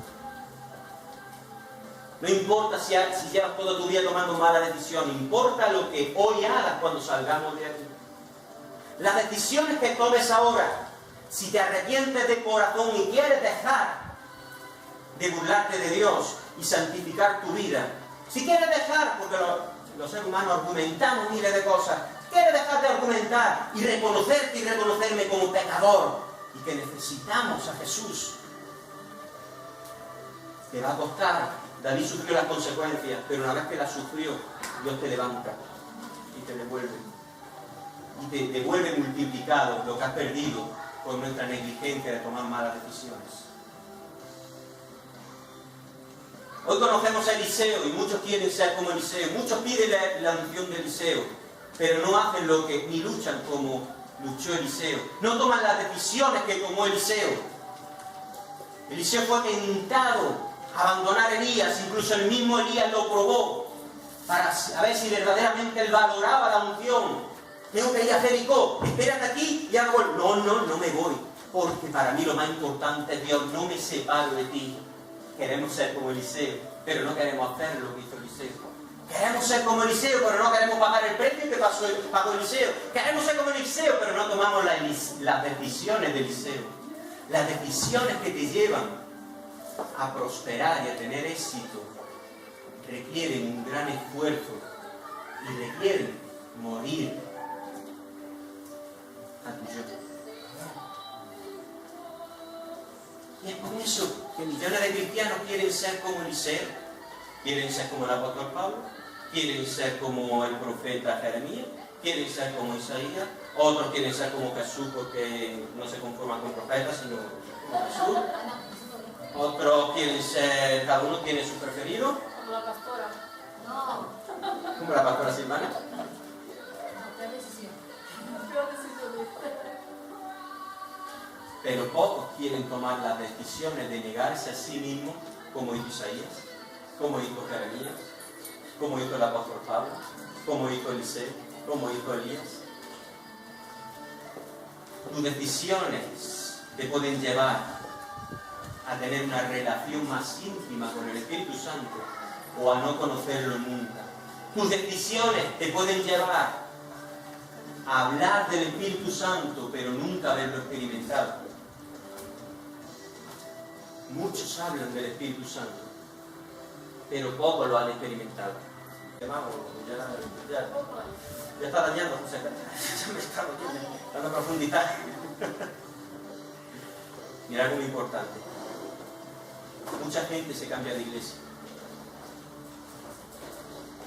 S1: No importa si llevas toda tu vida tomando malas decisiones, importa lo que hoy hagas cuando salgamos de aquí. Las decisiones que tomes ahora, si te arrepientes de corazón y quieres dejar de burlarte de Dios y santificar tu vida, si quieres dejar, porque los seres humanos argumentamos miles de cosas, quieres dejar de argumentar y reconocerte y reconocerme como pecador y que necesitamos a Jesús, te va a costar. David sufrió las consecuencias, pero una vez que las sufrió, Dios te levanta y te devuelve. Y te devuelve multiplicado lo que has perdido por nuestra negligencia de tomar malas decisiones. Hoy conocemos a Eliseo y muchos quieren ser como Eliseo. Muchos piden la unción de Eliseo, pero no hacen lo que, ni luchan como luchó Eliseo. No toman las decisiones que tomó Eliseo. Eliseo fue tentado a abandonar a Elías, incluso el mismo Elías lo probó para ver si verdaderamente él valoraba la unción. Tengo que ir a Jericó, espérate aquí y hago. No me voy, porque para mí lo más importante es Dios, no me separo de ti. Queremos ser como Eliseo, pero no queremos hacer lo que hizo Eliseo. Queremos ser como Eliseo, pero no queremos pagar el precio que pagó Eliseo. Queremos ser como Eliseo, pero no tomamos las decisiones de Eliseo. Las decisiones que te llevan a prosperar y a tener éxito requieren un gran esfuerzo y requieren morir a tu yo. Y es por eso que millones de cristianos quieren ser como Eliseo, quieren ser como el apóstol Pablo, quieren ser como el profeta Jeremías, quieren ser como Isaías, otros quieren ser como Jesús porque no se conforman con profetas, sino como Jesús. Otros quieren ser, cada uno tiene su preferido.
S2: Como la pastora. No.
S1: Como la pastora Silvana.
S2: ¿Qué decisión?
S1: Pero pocos quieren tomar las decisiones de negarse a sí mismos, como hizo Isaías, como hizo Jeremías, como hizo el apóstol Pablo, como hizo Eliseo, como hizo Elías. Tus decisiones te pueden llevar a tener una relación más íntima con el Espíritu Santo o a no conocerlo nunca. Tus decisiones te pueden llevar a hablar del Espíritu Santo, pero nunca haberlo experimentado. Muchos hablan del Espíritu Santo, pero pocos lo han experimentado. Ya está dañando, José. Ya me está dando profundidad. Mira algo muy importante. Mucha gente se cambia de iglesia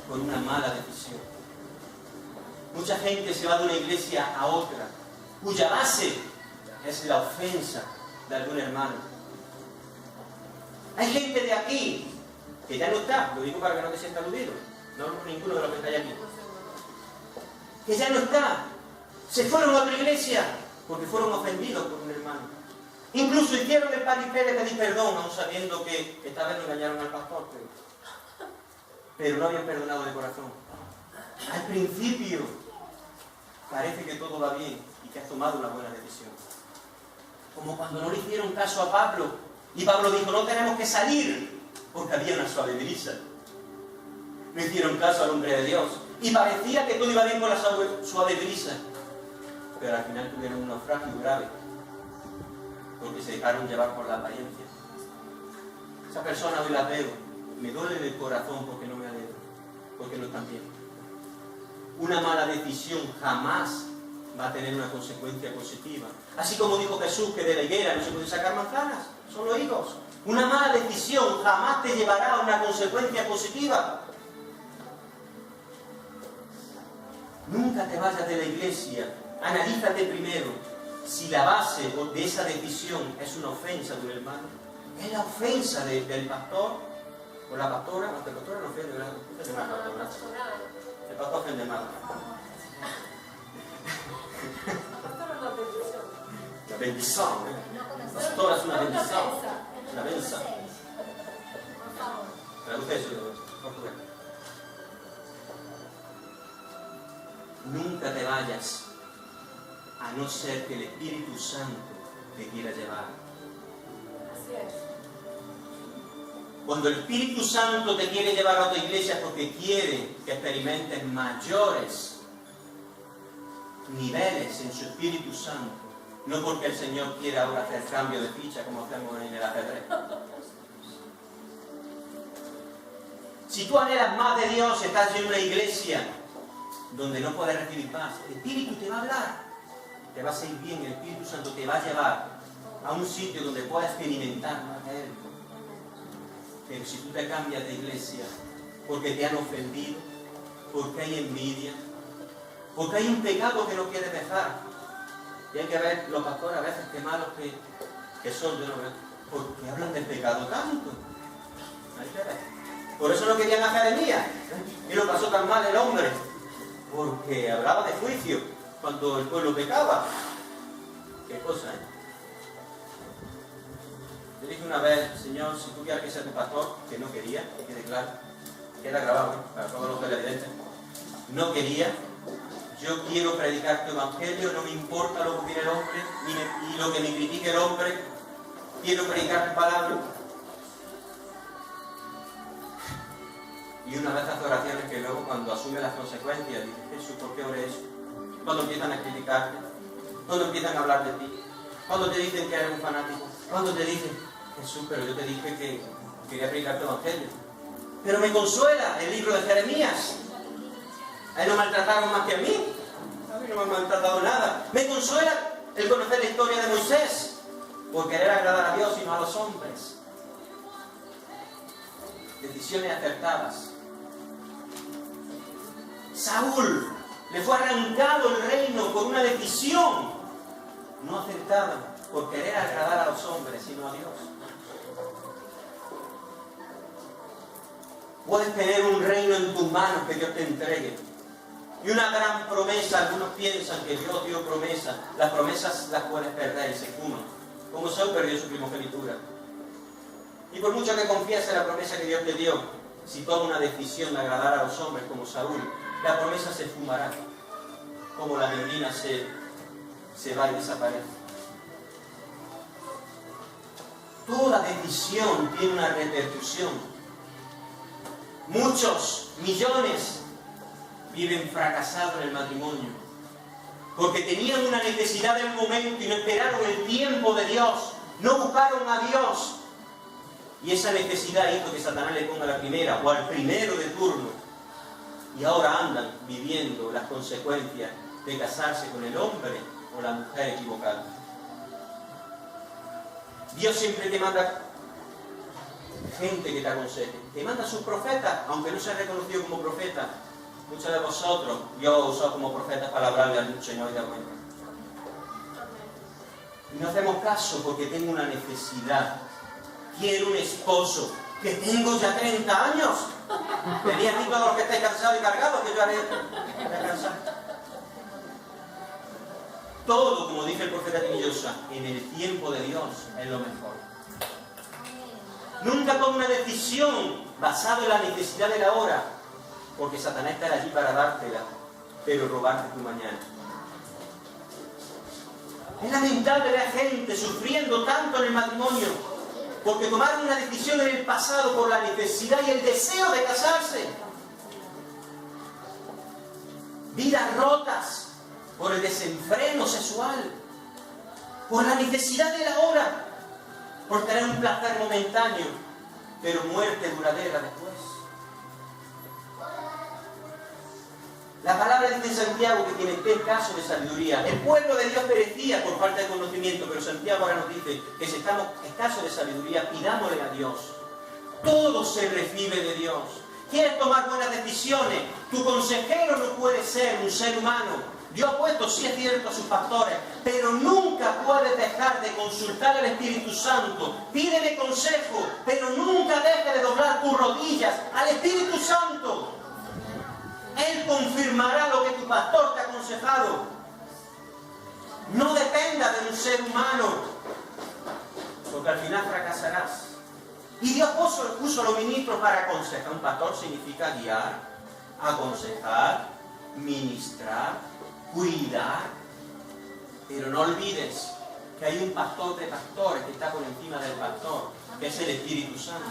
S1: por una mala decisión. Mucha gente se va de una iglesia a otra, cuya base es la ofensa de algún hermano. Hay gente de aquí que ya no está, lo digo para que no te sientas aludido, no ninguno de los que está aquí, que ya no está, se fueron a otra iglesia porque fueron ofendidos por un hermano. Incluso hicieron el paripé de pedir perdón, aún sabiendo que esta vez no engañaron al pastor, pero no habían perdonado de corazón. Al principio parece que todo va bien y que has tomado una buena decisión. Como cuando no le hicieron caso a Pablo y Pablo dijo: no tenemos que salir, porque había una suave brisa. No hicieron caso al hombre de Dios y parecía que todo iba bien con la suave brisa, pero al final tuvieron un naufragio grave porque se dejaron llevar por la apariencia. Esa persona hoy la veo, me duele del corazón porque no me alegro, porque no están bien. Una mala decisión jamás va a tener una consecuencia positiva. Así como dijo Jesús que de la higuera no se puede sacar manzanas, solo higos. Una mala decisión jamás te llevará a una consecuencia positiva. Nunca te vayas de la iglesia. Analízate primero si la base de esa decisión es una ofensa de un hermano. Es la ofensa del pastor o la pastora. No, el pastor no ofende, ¿verdad? El pastor ofende más. La bendición. La pastora es una bendición. Una bendición. Traduce eso en portugués. Nunca te vayas a no ser que el Espíritu Santo te quiera llevar.
S2: Así es.
S1: Cuando el Espíritu Santo te quiere llevar a otra iglesia es porque quiere que experimentes mayores niveles en su Espíritu Santo, no porque el Señor quiera ahora hacer cambio de ficha como hacemos en el ajedrez. Si tú anhelas más de Dios, estás en una iglesia donde no puedes recibir paz, el Espíritu te va a hablar. Te va a seguir bien, el Espíritu Santo te va a llevar a un sitio donde puedas experimentar más de Él. Pero si tú te cambias de iglesia porque te han ofendido, porque hay envidia, porque hay un pecado que no quieres dejar, y hay que ver los pastores a veces qué malos que son, yo no veo, porque hablan del pecado tanto. Hay que ver. Por eso no querían a Jeremías, y lo pasó tan mal el hombre, porque hablaba de juicio cuando el pueblo pecaba. Qué cosa, Yo dije una vez: Señor, si tú quieres que sea tu pastor, que no quería, que quede claro, queda grabado para todos los televidentes, no quería. Yo quiero predicar tu evangelio, no me importa lo que opine el hombre, ni lo que me critique el hombre, quiero predicar tu palabra. Y una vez hace oraciones que luego, cuando asume las consecuencias, dice: Jesús, ¿por qué oré eso? Cuando empiezan a criticarte, cuando empiezan a hablar de ti, cuando te dicen que eres un fanático, cuando te dicen: Jesús, pero yo te dije que quería predicar tu evangelio. Pero me consuela el libro de Jeremías. A él no maltrataron más que a mí no me han maltratado nada. Me consuela el conocer la historia de Moisés, por querer agradar a Dios y no a los hombres. Decisiones acertadas. Saúl le fue arrancado el reino por una decisión no acertada, por querer agradar a los hombres, sino a Dios. Puedes tener un reino en tus manos que Dios te entregue. Y una gran promesa, algunos piensan que Dios dio promesa. Las promesas las puedes perder y se fuman. Como Saúl perdió su primogenitura. Y por mucho que confiese la promesa que Dios te dio, si toma una decisión de agradar a los hombres como Saúl, la promesa se fumará, como la neblina se va y desaparece. Toda decisión tiene una repercusión. Muchos, millones, viven fracasados en el matrimonio porque tenían una necesidad del momento y no esperaron el tiempo de Dios, no buscaron a Dios. Y esa necesidad hizo que Satanás le ponga la primera o al primero de turno. Y ahora andan viviendo las consecuencias de casarse con el hombre o la mujer equivocada. Dios siempre te manda gente que te aconseje. Te manda a sus profetas, aunque no sea reconocido como profeta. Muchos de vosotros, yo he usado como profetas para hablarle al Señor de cuenta. Y no hacemos caso porque tengo una necesidad. Quiero un esposo, que tengo ya 30 años. Venid aquí todos los que estéis cansados y cargados, que yo haré descansar. Todo, como dice el profeta Timillosa, en el tiempo de Dios es lo mejor. Nunca toma una decisión basada en la necesidad de la hora, porque Satanás estará allí para dártela, pero robarte tu mañana. Es lamentable ver a gente sufriendo tanto en el matrimonio, porque tomaron una decisión en el pasado por la necesidad y el deseo de casarse. Vidas rotas por el desenfreno sexual, por la necesidad de la hora, por tener un placer momentáneo, pero muerte duradera después. La palabra dice en Santiago que tiene 3 casos de sabiduría. El pueblo de Dios perecía por falta de conocimiento, pero Santiago ahora nos dice que si estamos escasos de sabiduría, pidámosle a Dios. Todo se recibe de Dios. ¿Quieres tomar buenas decisiones? Tu consejero no puede ser un ser humano. Dios ha puesto, sí es cierto, a sus pastores, pero nunca puedes dejar de consultar al Espíritu Santo. Pídele consejo, pero nunca dejes de doblar tus rodillas al Espíritu Santo. Él confirmará lo que tu pastor te ha aconsejado. No dependa de un ser humano, porque al final fracasarás. Y Dios puso a los ministros para aconsejar. Un pastor significa guiar, aconsejar, ministrar, cuidar. Pero no olvides que hay un pastor de pastores que está por encima del pastor, que es el Espíritu Santo.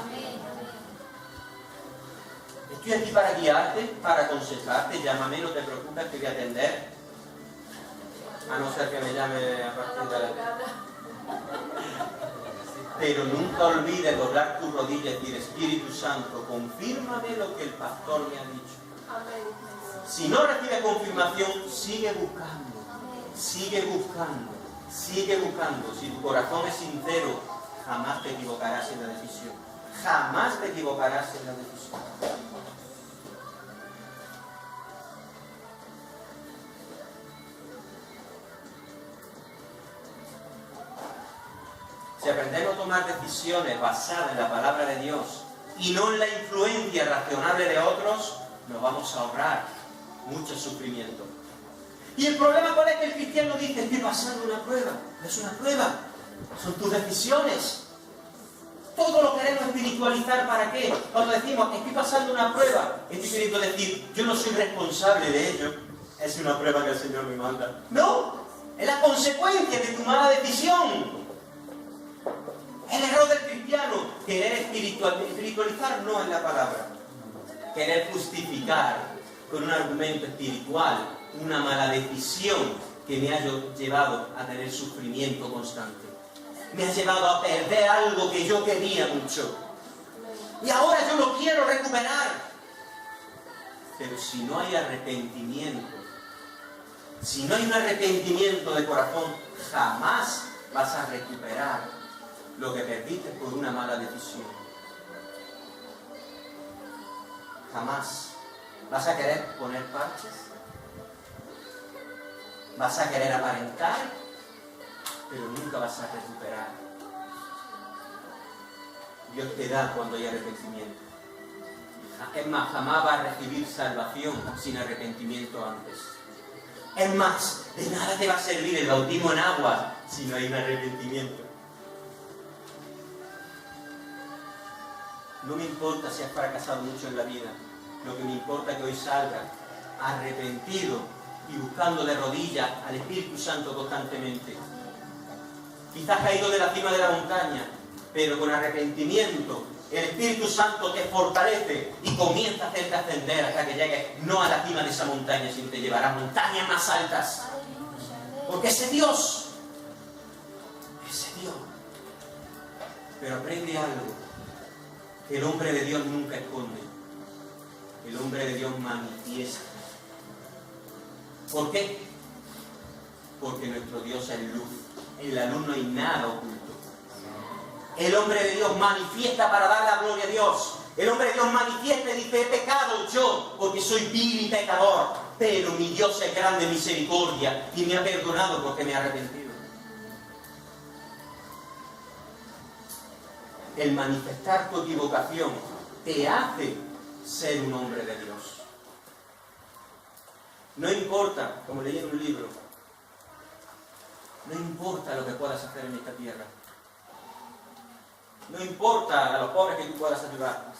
S1: Estoy aquí para guiarte, para aconsejarte. Llámame, no te preocupes, te voy a atender. A no ser que me llame a partir de la... Pero nunca olvides doblar tus rodillas y decir: Espíritu Santo, confírmame lo que el pastor me ha dicho. Si no recibes confirmación, sigue buscando, sigue buscando, sigue buscando. Si tu corazón es sincero, jamás te equivocarás en la decisión. Jamás te equivocarás en la decisión. Si aprendemos a tomar decisiones basadas en la palabra de Dios y no en la influencia razonable de otros, nos vamos a ahorrar mucho sufrimiento. Y el problema cuál es, que el cristiano dice: estoy pasando una prueba. No es una prueba, son tus decisiones. Todo lo queremos espiritualizar. ¿Para qué? Cuando decimos estoy pasando una prueba, estoy queriendo decir yo no soy responsable de ello, es una prueba que el Señor me manda. No, es la consecuencia de tu mala decisión. El error del cristiano, querer espiritualizar no es la palabra. Querer justificar con un argumento espiritual una mala decisión que me ha llevado a tener sufrimiento constante. Me ha llevado a perder algo que yo quería mucho. Y ahora yo lo quiero recuperar. Pero si no hay arrepentimiento, si no hay un arrepentimiento de corazón, jamás vas a recuperar lo que perdiste por una mala decisión. Jamás. ¿Vas a querer poner parches? ¿Vas a querer aparentar? Pero nunca vas a recuperar. Dios te da cuando hay arrepentimiento. Es más, jamás vas a recibir salvación sin arrepentimiento antes. Es más, de nada te va a servir el bautismo en agua si no hay un arrepentimiento. No me importa si has fracasado mucho en la vida. Lo que me importa es que hoy salgas arrepentido y buscando de rodillas al Espíritu Santo constantemente. Quizás has caído de la cima de la montaña, pero con arrepentimiento, el Espíritu Santo te fortalece y comienza a hacerte ascender hasta que llegues no a la cima de esa montaña, sino te llevará a montañas más altas. Porque ese Dios. Pero aprende algo, que el hombre de Dios nunca esconde, el hombre de Dios manifiesta. ¿Por qué? Porque nuestro Dios es luz, en la luz no hay nada oculto. El hombre de Dios manifiesta para dar la gloria a Dios. El hombre de Dios manifiesta y dice, he pecado yo, porque soy vil y pecador, pero mi Dios es grande misericordia y me ha perdonado porque me ha arrepentido. El manifestar tu equivocación te hace ser un hombre de Dios. No importa, como leí en un libro, no importa lo que puedas hacer en esta tierra. No importa a los pobres que tú puedas ayudar.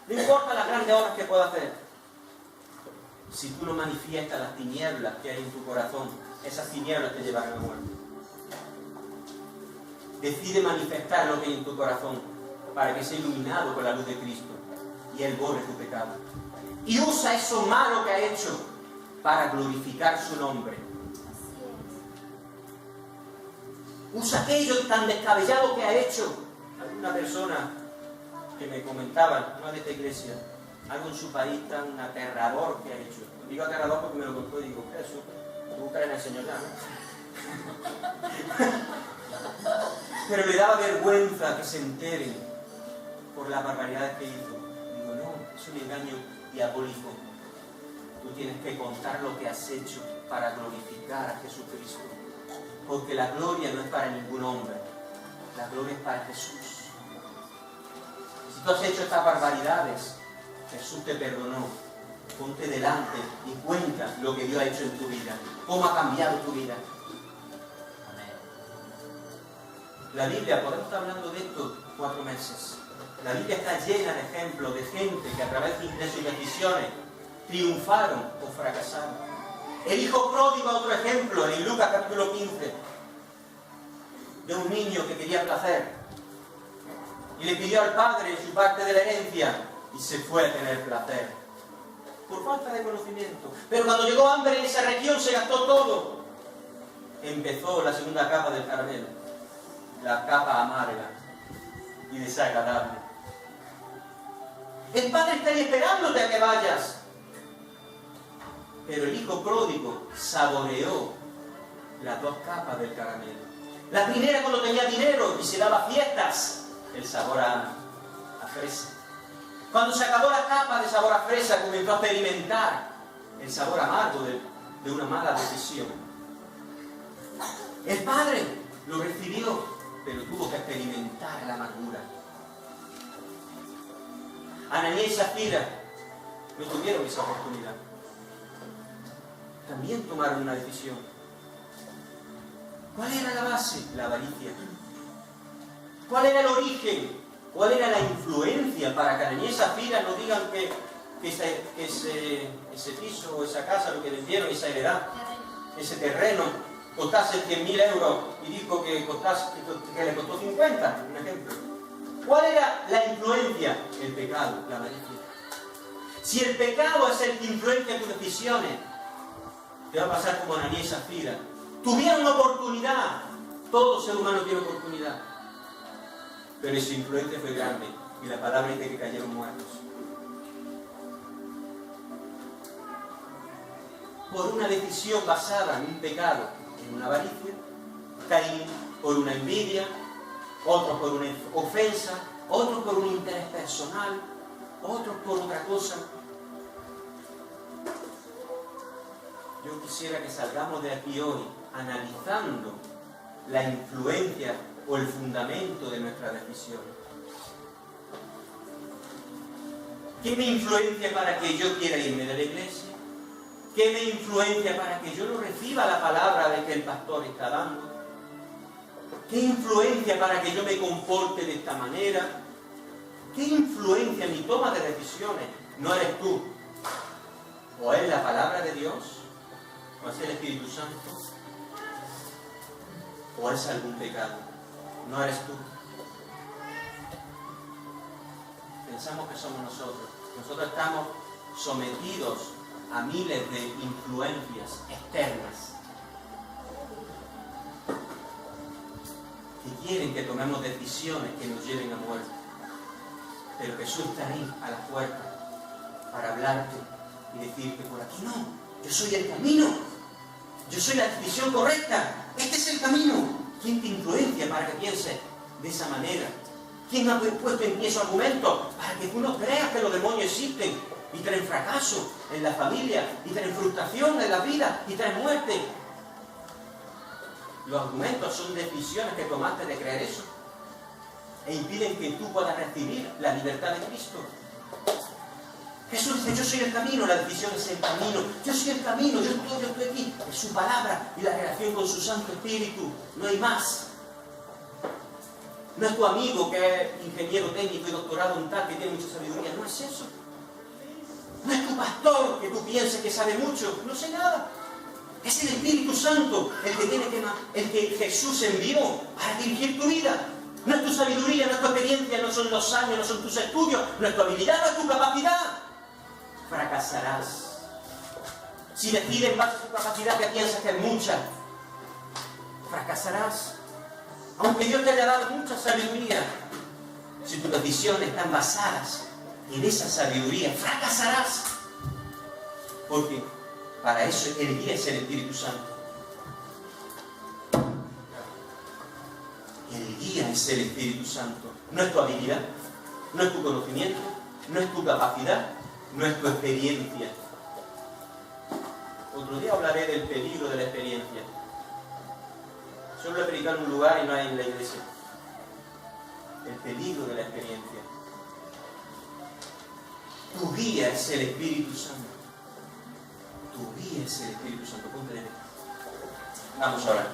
S1: No importa las grandes obras que puedas hacer. Si tú no manifiestas las tinieblas que hay en tu corazón, esas tinieblas te llevarán a la muerte. Decide manifestar lo que hay en tu corazón para que sea iluminado con la luz de Cristo y Él borre tu pecado. Y usa eso malo que ha hecho para glorificar su nombre. Usa aquello tan descabellado que ha hecho. Una persona que me comentaba, una de esta iglesia, algo en su país tan aterrador que ha hecho. Digo aterrador porque me lo contó y digo, ¿qué es eso? Tú crees en el Señor ya, ¿no? Pero le daba vergüenza que se enteren por las barbaridades que hizo. Digo, no, es un engaño diabólico. Tú tienes que contar lo que has hecho para glorificar a Jesucristo. Porque la gloria no es para ningún hombre. La gloria es para Jesús. Si tú has hecho estas barbaridades, Jesús te perdonó. Ponte delante y cuenta lo que Dios ha hecho en tu vida. Cómo ha cambiado tu vida. La Biblia, podemos estar hablando de esto 4 meses. La Biblia está llena de ejemplos de gente que a través de sus decisiones triunfaron o fracasaron. El hijo pródigo, otro ejemplo, en Lucas capítulo 15, de un niño que quería placer y le pidió al padre su parte de la herencia y se fue a tener placer por falta de conocimiento. Pero cuando llegó hambre en esa región se gastó todo. Empezó la segunda capa del caramelo. La capa amarga y desagradable. El padre está ahí esperándote a que vayas. Pero el hijo pródigo saboreó las 2 capas del caramelo. La primera cuando tenía dinero y se daba fiestas, el sabor a fresa. Cuando se acabó la capa de sabor a fresa, comenzó a experimentar el sabor amargo de una mala decisión. El padre lo recibió, pero tuvo que experimentar la amargura. Ananías y Zafira no tuvieron esa oportunidad. También tomaron una decisión. ¿Cuál era la base? La avaricia. ¿Cuál era el origen? ¿Cuál era la influencia para que Ananías y Zafira no digan que ese piso o esa casa, lo que vendieron, esa heredad, ese terreno, costase 100.000 euros y dijo que le costó 50, un ejemplo? ¿Cuál era la influencia? El pecado, la avaricia. Si el pecado es el que influencia tus decisiones, te va a pasar como Ananías y Zafira. Tuvieron oportunidad. Todo ser humano tiene oportunidad. Pero su influencia fue grande y la palabra dice que cayeron muertos. Por una decisión basada en un pecado, en una avaricia. Caín por una envidia, otros por una ofensa, otros por un interés personal, otros por otra cosa. Yo quisiera que salgamos de aquí hoy analizando la influencia o el fundamento de nuestra decisión. ¿Qué me influencia para que yo quiera irme de la iglesia? ¿Qué me influencia para que yo no reciba la palabra de que el pastor está dando? ¿Qué influencia para que yo me comporte de esta manera? ¿Qué influencia en mi toma de decisiones? No eres tú. O es la palabra de Dios, o es el Espíritu Santo, o es algún pecado. No eres tú. pensamos que somos nosotros. Nosotros estamos sometidos a miles de influencias externas que quieren que tomemos decisiones que nos lleven a muerte. Pero Jesús está ahí, a la puerta, para hablarte y decirte: por aquí no, yo soy el camino, yo soy la decisión correcta, este es el camino. ¿Quién te influencia para que pienses de esa manera? ¿Quién ha puesto en pie esos argumentos para que tú no creas que los demonios existen y traen fracaso en la familia, y traen frustración en la vida, y traen muerte? Los argumentos son decisiones que tomaste de creer eso, e impiden que tú puedas recibir la libertad de Cristo. Jesús dice: yo soy el camino, la decisión es el camino. Yo soy el camino, yo estoy aquí. Es su palabra y la relación con su Santo Espíritu. No hay más. No es tu amigo que es ingeniero técnico y doctorado en tal, que tiene mucha sabiduría. No es eso. No es tu pastor que tú pienses que sabe mucho. No sé nada. Es el Espíritu Santo el que Jesús envió para dirigir tu vida. No es tu sabiduría, no es tu experiencia, no son los años, no son tus estudios, no es tu habilidad, no es tu capacidad. Fracasarás. Si decides en base a tu capacidad que piensas que es mucha, fracasarás. Aunque Dios te haya dado mucha sabiduría, si tus decisiones están basadas en esa sabiduría, fracasarás. Porque para eso el guía es el Espíritu Santo. El guía es el Espíritu Santo. No es tu habilidad, no es tu conocimiento, no es tu capacidad, no es tu experiencia. Otro día hablaré del peligro de la experiencia. Solo he predicado en un lugar y no hay en la iglesia. El peligro de la experiencia. Tu guía es el Espíritu Santo. Tu guía es el Espíritu Santo. Ponte de pie. Vamos a orar.